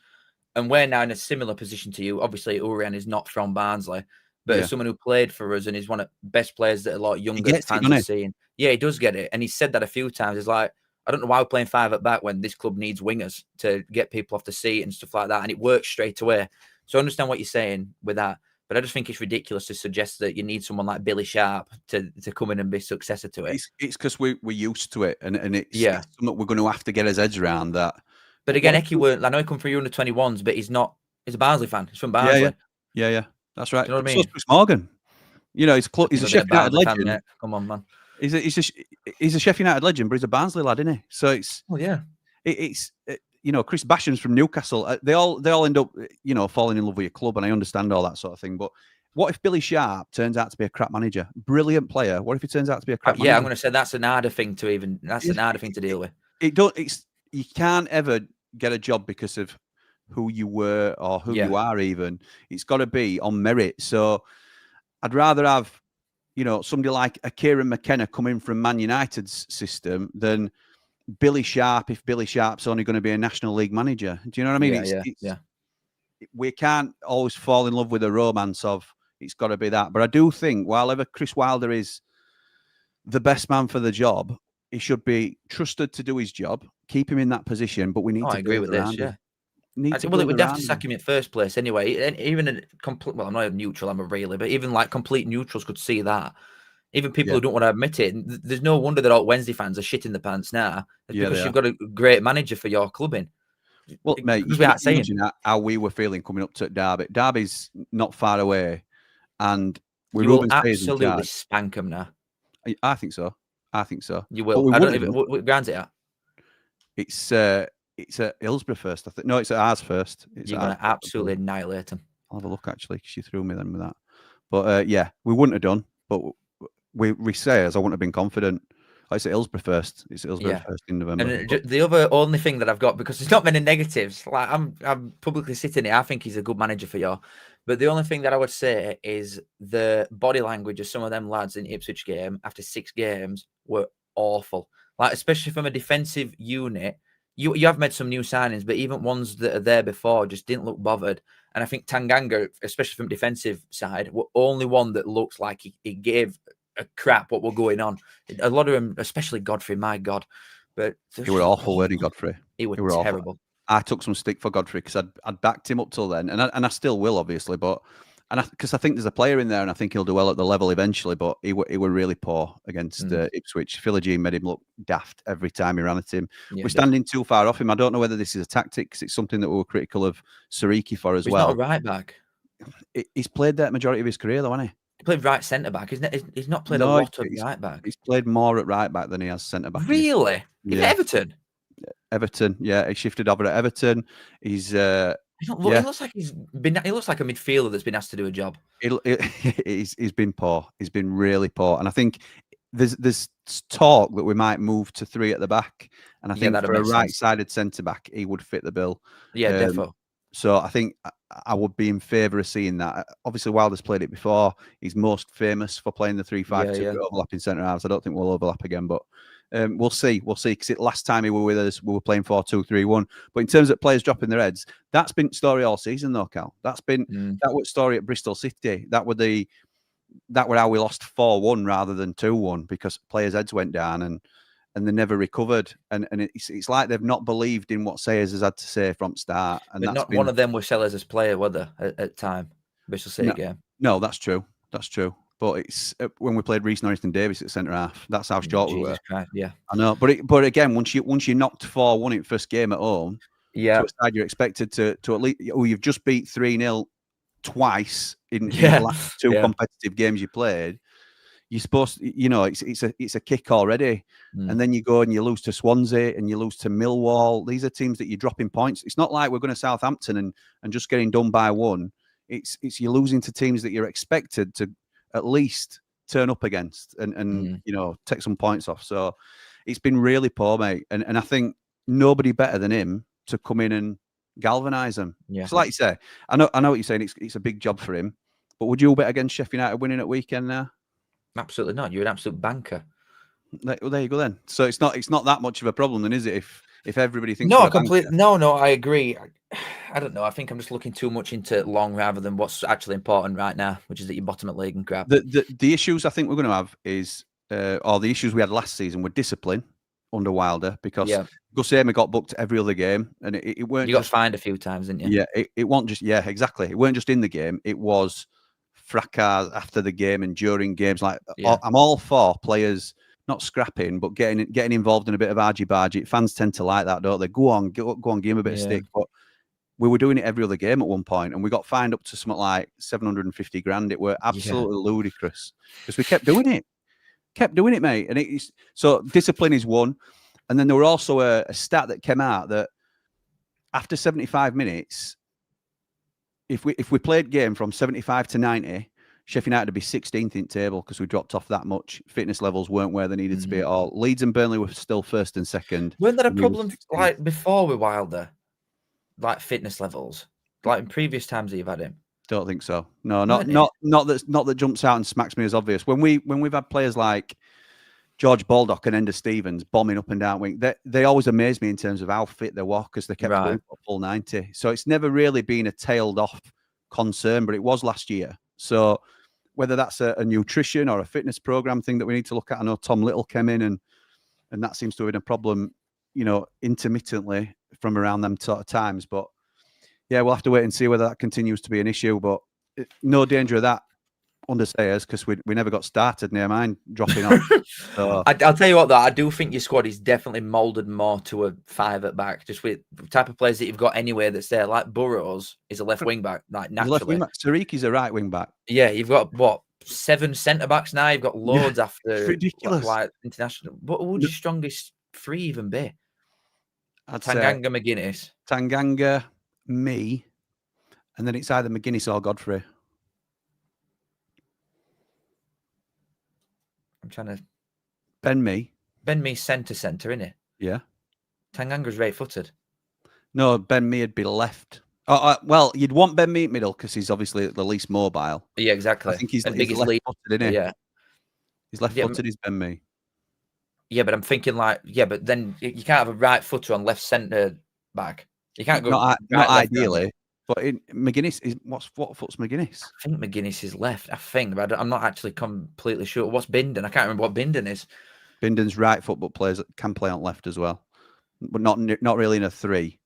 And we're now in a similar position to you. Obviously, Urian is not from Barnsley. But as someone who played for us and is one of the best players that a lot of younger fans are seeing. Yeah, he does get it. And he said that a few times. He's like, I don't know why we're playing 5 at back when this club needs wingers to get people off the seat and stuff like that. And it works straight away. So I understand what you're saying with that. But I just think it's ridiculous to suggest that you need someone like Billy Sharp to come in and be successor to it. It's because we're used to it. And it's something we're going to have to get his heads around that. But again, Eki weren't, I know he come from under 21s, but he's a Barnsley fan. He's from Barnsley. Yeah. That's right. Do you know what I mean? So is Chris Morgan. You know, he's a Sheffield United legend. Fan, come on, man. He's a Sheffield United legend, but he's a Barnsley lad, isn't he? So it's you know, Chris Basham's from Newcastle. They all end up, you know, falling in love with your club, and I understand all that sort of thing. But what if Billy Sharp turns out to be a crap manager? Brilliant player. What if he turns out to be a crap manager? Yeah, I'm going to say that's an harder thing to deal with. You can't ever get a job because of who you were or who you are even. It's got to be on merit. So I'd rather have, somebody like a Kieran McKenna coming from Man United's system than Billy Sharp if Billy Sharp's only going to be a National League manager. Do you know what I mean? We can't always fall in love with the romance of it's got to be that. But I do think while ever Chris Wilder is the best man for the job, he should be trusted to do his job, keep him in that position, but we need to I agree with this, him. Well, we'd have to sack him in first place anyway. And even a complete, well, I'm not a neutral, I'm a really, but even like complete neutrals could see that. Even people who don't want to admit it. There's no wonder that all Wednesday fans are shitting the pants now. It's because you've got a great manager for your club in. Well, mate, you can imagine how we were feeling coming up to Derby. Derby's not far away, and we will absolutely spank them now. I think so. You will. I don't know what ground's it at. It's at Hillsborough first. I think. No, it's at ours first. You're going to absolutely annihilate them. I'll have a look actually, because you threw me then with that. But we wouldn't have done. But we say as I wouldn't have been confident. It's at Hillsborough first. It's at Hillsborough first in November. And the only thing that I've got, because there's not many negatives, like I'm publicly sitting here, I think he's a good manager for you. But the only thing that I would say is the body language of some of them lads in Ipswich game after 6 games were awful. Like, especially from a defensive unit. You have made some new signings, but even ones that are there before just didn't look bothered. And I think Tanganga, especially from defensive side, were only one that looks like he gave a crap what were going on. A lot of them, especially Godfrey, my God. But he were awful, weren't he, Godfrey? He was terrible. Awful. I took some stick for Godfrey because I'd backed him up till then, and I still will, obviously. But because I think there's a player in there, and I think he'll do well at the level eventually. But he were really poor against Ipswich. Philogene made him look daft every time he ran at him. Yeah, we're standing too far off him. I don't know whether this is a tactic, because it's something that we were critical of Sariki for as well. He's not a right back. He's played that majority of his career, though, hasn't he? He played right centre back. He's not played a lot of right back. He's played more at right back than he has centre back. Really? Yeah. Everton? Everton, yeah. He shifted over at Everton. He looks like he looks like a midfielder that's been asked to do a job. He's been poor. He's been really poor. And I think there's talk that we might move to 3 at the back. And I think for a right-sided centre-back, he would fit the bill. Yeah, definitely. So I think I would be in favour of seeing that. Obviously, Wilder's played it before. He's most famous for playing the 3-5-2 overlapping centre halves. I don't think we'll overlap again, but we'll see. Because last time he were with us, we were playing 4-2-3-1. But in terms of players dropping their heads, that's been story all season, though, Cal. That was story at Bristol City. That were how we lost 4-1 rather than 2-1, because players' heads went down and they never recovered. And it's like they've not believed in what Sayers has had to say from start. And but not one of them were Sellers as player, were they, at time? Bristol City game. No, that's true. But it's when we played Reece Norrington Davis at centre half. That's how short we were. Christ, yeah, I know. But again, once you knocked 4-1 in first game at home, to a side you're expected to at least. You've just beat 3-0 twice in the last 2 competitive games you played. You're supposed to, it's a kick already. And then you go and you lose to Swansea and you lose to Millwall. These are teams that you're dropping points. It's not like we're going to Southampton and just getting done by 1. It's you're losing to teams that you're expected to at least turn up against and take some points off. So it's been really poor, mate. And I think nobody better than him to come in and galvanise them. Yeah. So like you say, I know what you're saying. It's a big job for him. But would you bet against Sheffield United winning at weekend now? Absolutely not. You're an absolute banker. Well, there you go then. So it's not that much of a problem then, is it? If everybody thinks no, I agree. I don't know. I think I'm just looking too much into long rather than what's actually important right now, which is that you're bottom at league and crap. The issues I think we're going to have is, or the issues we had last season were discipline under Wilder, because Gus Aimer got booked every other game, and it weren't. You got fined a few times, didn't you? Yeah, it wasn't just exactly. It weren't just in the game. It was fracas after the game and during games. Like I'm all for players not scrapping, but getting involved in a bit of argy-bargy. Fans tend to like that, don't they? Go on, give him a bit of stick. But we were doing it every other game at one point, and we got fined up to something like 750 grand. It were absolutely ludicrous because we kept doing it, mate. And so discipline is one. And then there were also a stat that came out that after 75 minutes, if we played game from 75 to 90, Sheffield United to be 16th in table because we dropped off that much. Fitness levels weren't where they needed to be at all. Leeds and Burnley were still first and second. Weren't there a and we were problem 16th. like before with Wilder, like fitness levels, like in previous times that you've had him? Don't think so. No, Weren't not that jumps out and smacks me as obvious. When we've had players like George Baldock and Ender Stevens bombing up and down wing, they always amaze me in terms of how fit they were because they kept going for full 90. So it's never really been a tailed off concern, but it was last year. So whether that's a nutrition or a fitness program thing that we need to look at, I know Tom Little came in and that seems to have been a problem, intermittently from around them sort of times. But yeah, we'll have to wait and see whether that continues to be an issue. But no danger of that understayers because we never got started. Near mine dropping off. So. I'll tell you what, though, I do think your squad is definitely moulded more to a 5 at back, just with the type of players that you've got anywhere that's there. Like Burrows is a left wing back, like naturally. Left wing back. Sariki's a right wing back. Yeah, you've got what 7 centre backs now. You've got loads after. It's ridiculous. Like international. What would your strongest 3 even be? I'd Tanganga, McGuinness. Tanganga, me, and then it's either McGuinness or Godfrey. I'm trying to. Ben Mee, centre, isn't it? Yeah. Tanganga's right-footed. No, Ben Mee would be left. Well, you'd want Ben Mee at middle because he's obviously the least mobile. Yeah, exactly. I think he's biggest left-footed, isn't he? Yeah. He's left-footed, is Ben Mee. Yeah, but I'm thinking but then you can't have a right footer on left centre back. You can't go. Not ideally. But McGuinness is what foot's McGuinness? I think McGuinness is left. I think, but I'm not actually completely sure. What's Bindon? I can't remember what Bindon is. Bindon's right foot, but can play on left as well, but not really in a 3.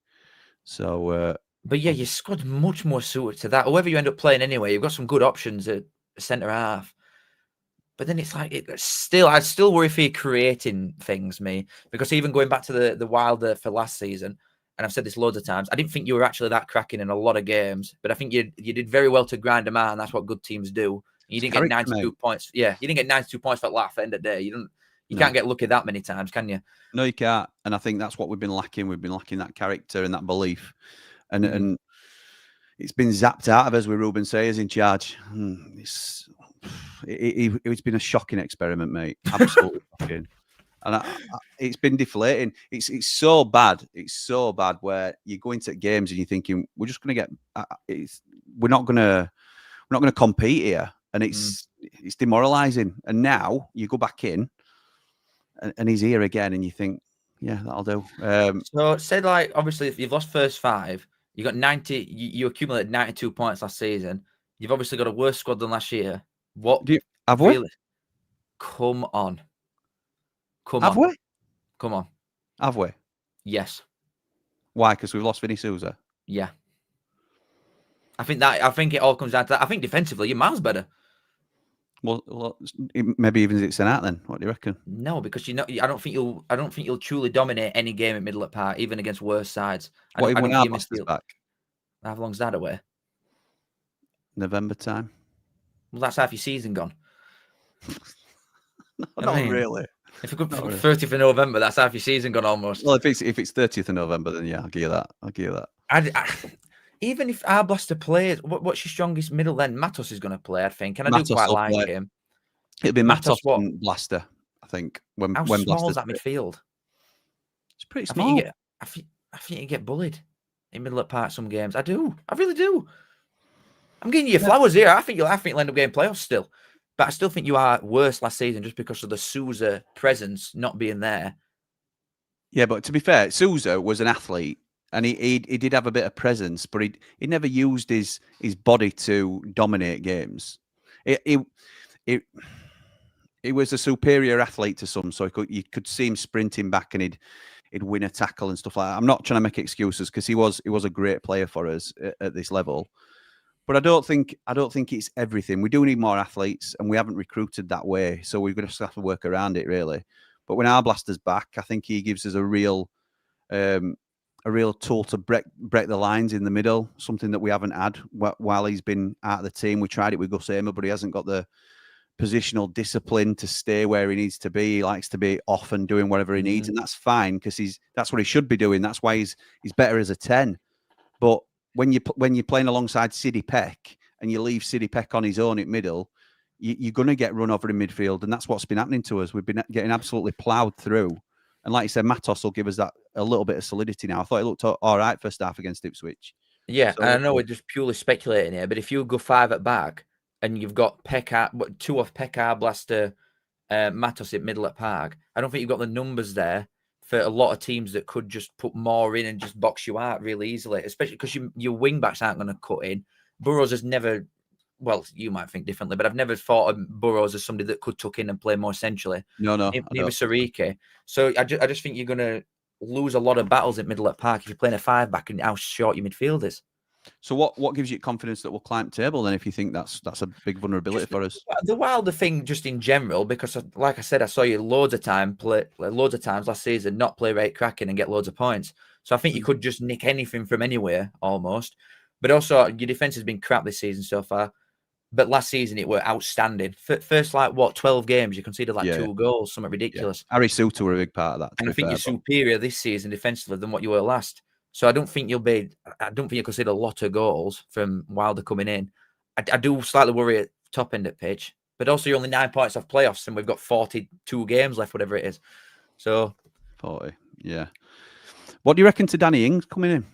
So, but yeah, your squad's much more suited to that. Whoever you end up playing anyway, you've got some good options at centre half. But then it's like I still worry for you creating things, me, because even going back to the Wilder for last season. And I've said this loads of times, I didn't think you were actually that cracking in a lot of games, but I think you did very well to grind them out, and that's what good teams do. You didn't get 92 points. Yeah, you didn't get 92 points for laugh at the end of the day. You can't get lucky that many times, can you? No, you can't. And I think that's what we've been lacking. We've been lacking that character and that belief. And it's been zapped out of us with Ruben Sayers in charge. It's been a shocking experiment, mate. Absolutely shocking. And it's been deflating. It's so bad. It's so bad where you go into games and you're thinking we're just going to get. We're not going to compete here, and it's demoralising. And now you go back in, and he's here again, and you think, yeah, that'll do. So say like obviously if you've lost first 5, you got 90. You accumulated 92 points last season. You've obviously got a worse squad than last year. What have we? Come on. Have we? Come on. Have we? Yes. Why? Because we've lost Vinny Souza? Yeah. I think it all comes down to that. I think defensively, you're miles better. Well, maybe even it's an out then. What do you reckon? No, because I don't think you'll truly dominate any game at Middle at Park, even against worse sides. What even when our Blasters back? How long's that away? November time. Well, that's half your season gone. Not really. If you could 30th of November, that's half your season gone almost. Well, if it's 30th of November, then yeah, I'll give you that. Even if our Blaster plays, what's your strongest middle then? Matos is going to play, I think. And I do quite like him. It'll be Matos and Blaster, I think. How small is that midfield? It's pretty small. I think you get bullied in Middle at Park some games. I do. I really do. I'm giving you your flowers here. I think you'll end up getting playoffs still. But I still think you are worse last season just because of the Souza presence not being there. Yeah, but to be fair, Souza was an athlete and he did have a bit of presence, but he never used his body to dominate games. He was a superior athlete to some, so you could see him sprinting back and he'd win a tackle and stuff like that. I'm not trying to make excuses because he was a great player for us at this level. But I don't think it's everything. We do need more athletes, and we haven't recruited that way. So we're going to have to work around it, really. But when our Blaster's back, I think he gives us a real tool to break the lines in the middle. Something that we haven't had while he's been out of the team. We tried it with Gus Hamer, but he hasn't got the positional discipline to stay where he needs to be. He likes to be off and doing whatever he needs, and that's fine because that's what he should be doing. That's why he's better as a 10. But when you're playing alongside Siddy Peck and you leave Siddy Peck on his own at middle, you're going to get run over in midfield, and that's what's been happening to us. We've been getting absolutely ploughed through. And like you said, Matos will give us that a little bit of solidity now. I thought it looked all right first half against Ipswich. Yeah, So, and I know we're just purely speculating here, but if you go 5 at back and you've got Pekar, 2 off Pekar, Blaster, Matos at middle at Park, I don't think you've got the numbers there for a lot of teams that could just put more in and just box you out really easily, especially because your wing backs aren't going to cut in. Burrows has never, well, you might think differently, but I've never thought of Burrows as somebody that could tuck in and play more centrally. No. Neither Sariki. So I just think you're going to lose a lot of battles at middle at Park if you're playing a 5 back and how short your midfield is. So what gives you confidence that we'll climb table then if you think that's a big vulnerability for us? The Wilder thing just in general, because like I said, I saw you loads of times last season not play rate cracking and get loads of points. So I think you could just nick anything from anywhere almost. But also your defence has been crap this season so far. But last season it were outstanding. First 12 games you conceded 2 goals, something ridiculous. Harry Suter were a big part of that. And I think you're superior this season defensively than what you were last. So I don't think you'll concede a lot of goals from Wilder coming in. I do slightly worry at top end of pitch, but also you're only 9 points off playoffs and we've got 42 games left, whatever it is. So 40, yeah. What do you reckon to Danny Ings coming in?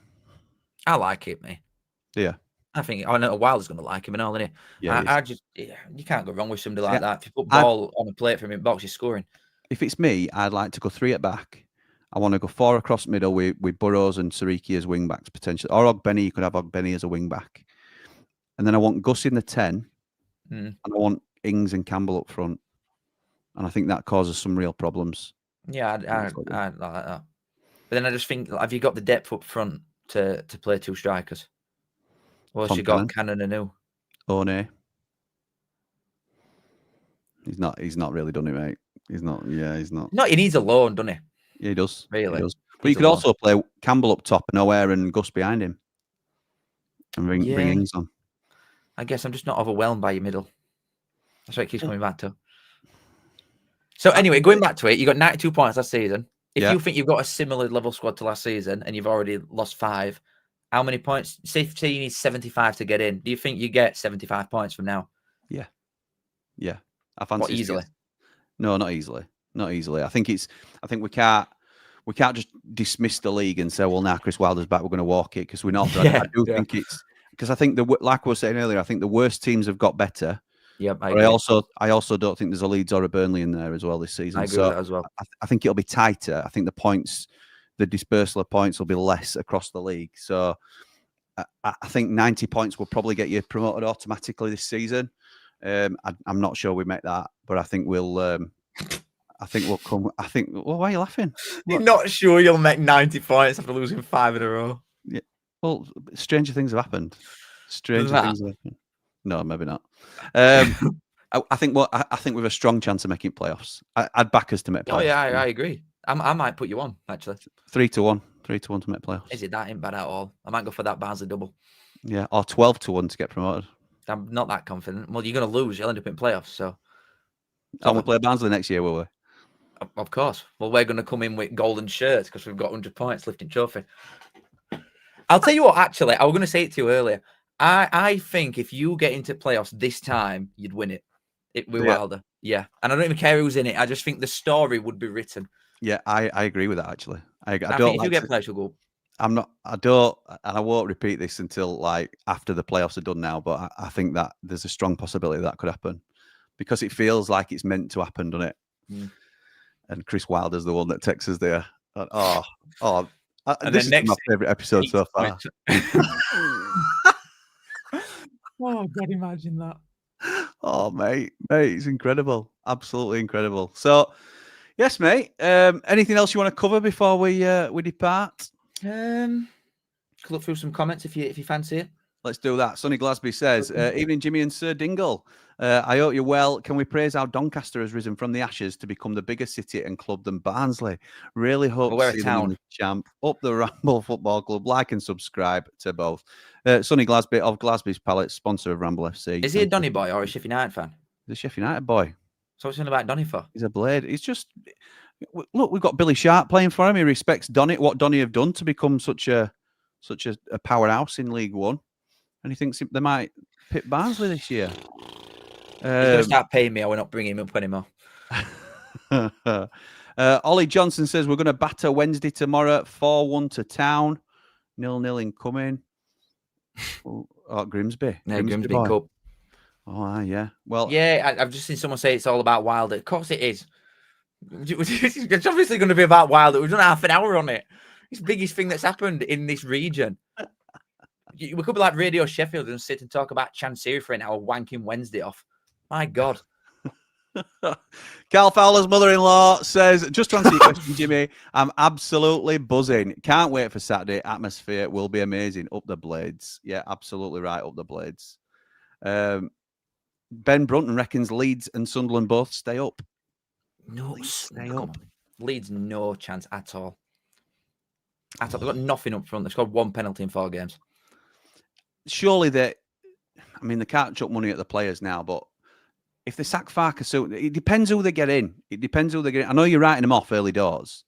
I like it, mate. Yeah. I know Wilder's going to like him and all, isn't he? Yeah, you can't go wrong with somebody like that. If you put ball on a plate from him box, you're scoring. If it's me, I'd like to go 3 at back. I want to go 4 across middle with Burrows and Sariki as wing backs potentially, or Ogbenny. You could have Ogbenny as a wing back, and then I want Gus in the 10, and I want Ings and Campbell up front, and I think that causes some real problems. Yeah, I like that. But then I just think, have you got the depth up front to play 2 strikers? Or else you got Cannon and who? Oh no, he's not really done it, mate. He's not. Yeah, he's not. No, he needs a loan, doesn't he? Yeah, he does. Really? He does. But you could also play Campbell up top and O'Hare and Gus behind him. And bring Ings on. I guess I'm just not overwhelmed by your middle. That's what it keeps coming back to. So anyway, going back to it, you got 92 points last season. If you think you've got a similar level squad to last season and you've already lost 5, how many points? Say you need 75 to get in. Do you think you get 75 points from now? Yeah. I fancy easily. No, not easily. Not easily. I think we can't just dismiss the league and say, well, now Chris Wilder's back, we're going to walk it, because we're not. I think it's because I think like I was saying earlier, I think the worst teams have got better. Yep, I also don't think there's a Leeds or a Burnley in there as well this season. I agree with that as well. I think it'll be tighter. I think the dispersal of points will be less across the league. So I think 90 points will probably get you promoted automatically this season. I'm not sure we make that, but I think we'll. I think we'll come. Well, why are you laughing? You're not sure you'll make 90 points after losing 5 in a row? Yeah. Well, stranger things have happened. Things have happened. No, maybe not. I think we've a strong chance of making playoffs. I'd back us to make playoffs. Oh yeah, I agree. I might put you on actually. 3-1 to make playoffs. Is it that ain't bad at all? I might go for that Barnsley double. Yeah, or 12-1 to get promoted. I'm not that confident. Well, you're going to lose. You'll end up in playoffs. So we'll play Barnsley next year, will we? Of course. Well, we're going to come in with golden shirts because we've got 100 points lifting trophy. I'll tell you what, actually, I was going to say it to you earlier. I think if you get into playoffs this time, you'd win it with Wilder. Yeah. And I don't even care who's in it. I just think the story would be written. Yeah, I agree with that, actually. I don't think if you get playoffs, you'll go. I won't repeat this until after the playoffs are done now, but I think that there's a strong possibility that could happen because it feels like it's meant to happen, doesn't it? Mm. And Chris Wilder's the one that takes us there. This is my favourite episode so far. Oh, God, imagine that. Oh, mate, it's incredible. Absolutely incredible. So, yes, mate. Anything else you want to cover before we depart? Could look through some comments if you fancy it. Let's do that. Sonny Glasby says, evening, Jimmy and Sir Dingle. I hope you're well. Can we praise how Doncaster has risen from the ashes to become the bigger city and club than Barnsley? Really hope to see them in the champ. Up the Ramble Football Club. Like and subscribe to both. Sonny Glasby of Glasby's Pallets, sponsor of Ramble FC. Is he a Donny boy or a Sheffield United fan? He's a Sheffield United boy. So what's he about Donny for? He's a blade. He's just... Look, we've got Billy Sharp playing for him. He respects Donny, what Donny have done to become such a powerhouse in League One. and he thinks they might pick Barnsley this year. He's going to start paying me. I will not bring him up anymore. Ollie Johnson says we're going to batter Wednesday tomorrow, 4-1 to Town, 0-0 incoming. Grimsby. No, Grimsby boy. Cup. Oh, yeah. Well, yeah, I've just seen someone say it's all about Wilder. Of course it is. It's obviously going to be about Wilder. We've done half an hour on it. It's the biggest thing that's happened in this region. We could be like Radio Sheffield and sit and talk about Chancery for an hour, wanking Wednesday off. My God. Carl Fowler's mother-in-law says, just to answer your question, Jimmy, I'm absolutely buzzing. Can't wait for Saturday. Atmosphere will be amazing. Up the Blades. Yeah, absolutely right. Up the Blades. Ben Brunton reckons Leeds and Sunderland both stay up. No, stay up. Leeds, no chance at all. They've got nothing up front. They've scored 1 penalty in 4 games. Surely they can't chuck money at the players now, but if they sack Farker soon, it depends who they get in. I know you're writing them off early doors,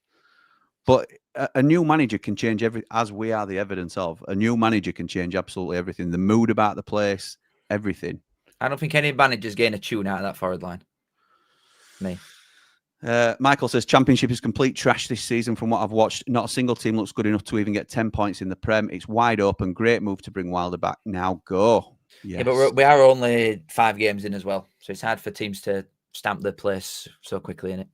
but a new manager can change as we are the evidence of. A new manager can change absolutely everything. The mood about the place, everything. I don't think any manager's getting a tune out of that forward line. Me. Michael says Championship is complete trash this season from what I've watched. Not a single team looks good enough to even get 10 points in the Prem. It's wide open. Great move to bring Wilder back. Now go. Yes. Yeah, but we are only 5 games in as well. So it's hard for teams to stamp their place so quickly in it,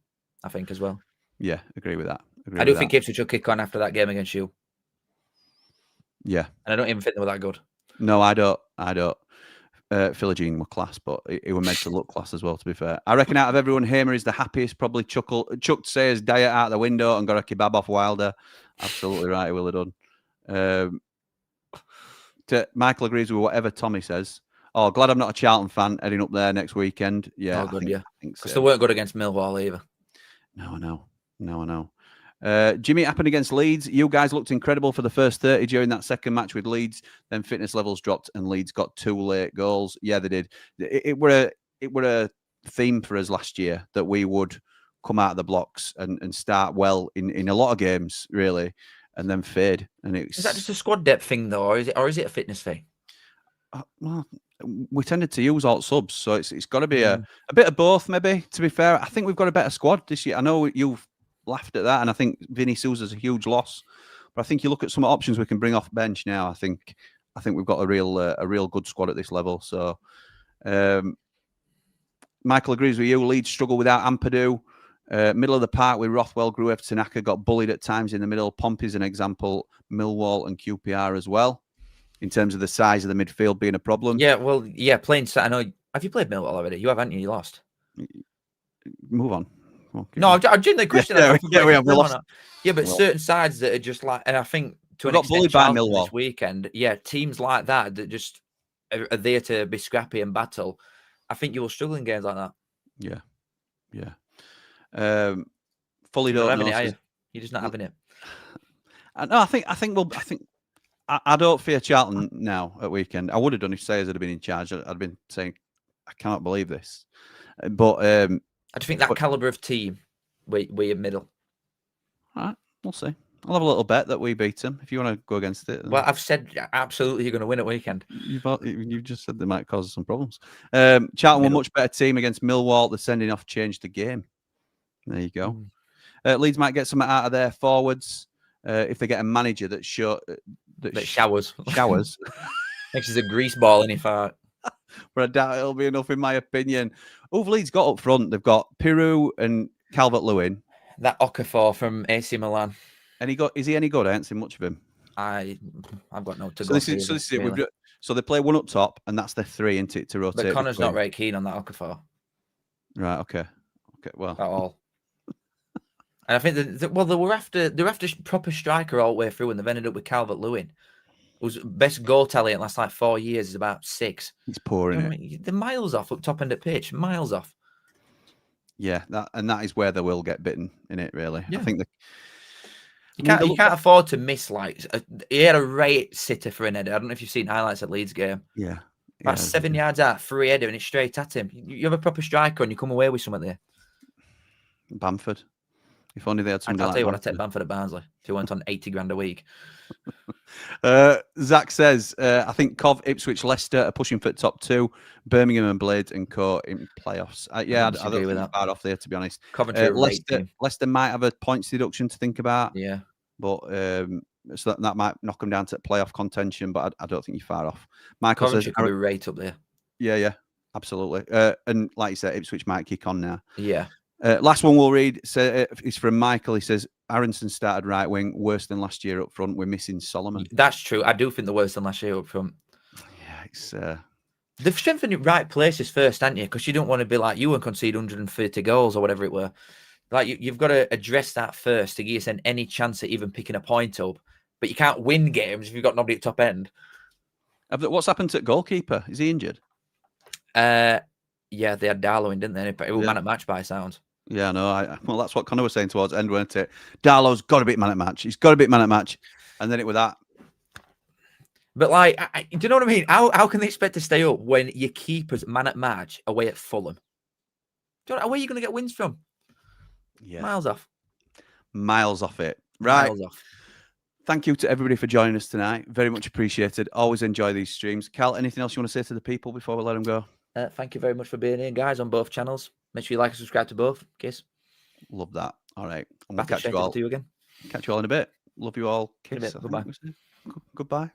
I think, as well. Yeah, agree with that. I do think Ipswich will kick on after that game against you. Yeah. And I don't even think they were that good. No, I don't. Philogene were class, but he were meant to look class as well, to be fair. I reckon out of everyone, Hamer is the happiest, probably chucked Sayers' diet out the window and got a kebab off Wilder. Absolutely right, he will have done. Michael agrees with whatever Tommy says. Oh, glad I'm not a Charlton fan heading up there next weekend. Yeah, good, yeah. Because they weren't good against Millwall either. No, I know. Jimmy, it happened against Leeds. You guys looked incredible for the first 30 during that second match with Leeds. Then fitness levels dropped and Leeds got 2 late goals. Yeah, they did. It were a theme for us last year that we would come out of the blocks and start well in a lot of games, really, and then fade. And is that just a squad depth thing though, or is it a fitness thing? Well, we tended to use alt subs, so it's got to be a bit of both, maybe. To be fair, I think we've got a better squad this year. I know you've laughed at that, and I think Vinny Souza's a huge loss. But I think you look at some options we can bring off bench now. I think we've got a real good squad at this level. So Michael agrees with you. Leeds struggle without Ampadu. Middle of the park with Rothwell, Gruev, Tanaka got bullied at times in the middle. Pompey's an example. Millwall and QPR as well, in terms of the size of the midfield being a problem. Yeah, well, yeah, playing. I know. Have you played Millwall already? You haven't you? You lost. Move on. Okay. No, I'm genuinely questioning. We lost. Yeah, but certain sides that are just like, and I think to an got extent, bullied by Millwall this weekend. Yeah, teams like that just are there to be scrappy and battle. I think you will struggle in games like that. Yeah. Fully don't know. You're just not having it. No, I don't fear Charlton now at weekend. I would have done if Sayers had been in charge. I'd been saying, I cannot believe this. But I just think that caliber of team, we're middle. All right, we'll see. I'll have a little bet that we beat them if you want to go against it. Well, I've said absolutely you're going to win at weekend. You've just said they might cause us some problems. Charlton were a much better team against Millwall. The sending off changed the game. There you go. Leeds might get something out of their forwards if they get a manager that showers. Makes us a grease ball in if I. But I doubt it'll be enough, in my opinion. Who've Leeds got up front? They've got Pirou and Calvert-Lewin. That Okafor from AC Milan. And is he any good? I haven't seen much of him. I've got no to go. This is it. Really. So they play one up top, and that's their 3 into it to rotate. But Connor's not very keen on that Okafor. Right. Okay. Well, at all. And I think they were after proper striker all the way through, and they've ended up with Calvert-Lewin. Whose best goal tally in the last 4 years is about 6. He's poor, isn't it? They're miles off up top end of pitch, miles off. Yeah, that is where they will get bitten in it. Really, yeah. I think you can't afford to miss. He had a right sitter for an header. I don't know if you've seen highlights at Leeds game. Yeah, about 7 yards out, free header, and it's straight at him. You have a proper striker, and you come away with something there. Bamford. If only they had somebody I'll like tell you what, I that. take Bamford at Barnsley if he went on 80 grand a week. Zach says, I think Cov, Ipswich, Leicester are pushing for top 2. Birmingham and Blades and Co in playoffs. Yeah, I don't think you're far off there, to be honest. Coventry Leicester might have a points deduction to think about. Yeah. But so that might knock them down to playoff contention, but I don't think you're far off. Michael Coventry says, could be right up there. Yeah, absolutely. And like you said, Ipswich might kick on now. Yeah. Last one we'll read is from Michael. He says, Aronson started right wing, worse than last year up front. We're missing Solomon. That's true. I do think the worse than last year up front. Yeah, it's... They've strengthened it right places first, haven't you? Because you don't want to be like you and concede 130 goals or whatever it were. Like you've got to address that first to give you any chance at even picking a point up. But you can't win games if you've got nobody at top end. What's happened to goalkeeper? Is he injured? Yeah, they had Darlow in, didn't they? It was man at match by sound. Yeah, no. Well, that's what Connor was saying towards the end, weren't it? Darlow's got to be man at match. He's got to be man at match. And then it was that. But like, do you know what I mean? How can they expect to stay up when your keeper's man at match away at Fulham? Where are you going to get wins from? Yeah, miles off it. Right. Miles off. Thank you to everybody for joining us tonight. Very much appreciated. Always enjoy these streams. Cal, anything else you want to say to the people before we let them go? Thank you very much for being here, guys, on both channels. Make sure you like and subscribe to both. Kiss. Love that. All right. And we'll catch you all. Catch you all in a bit. Love you all. Kiss. Goodbye. Goodbye.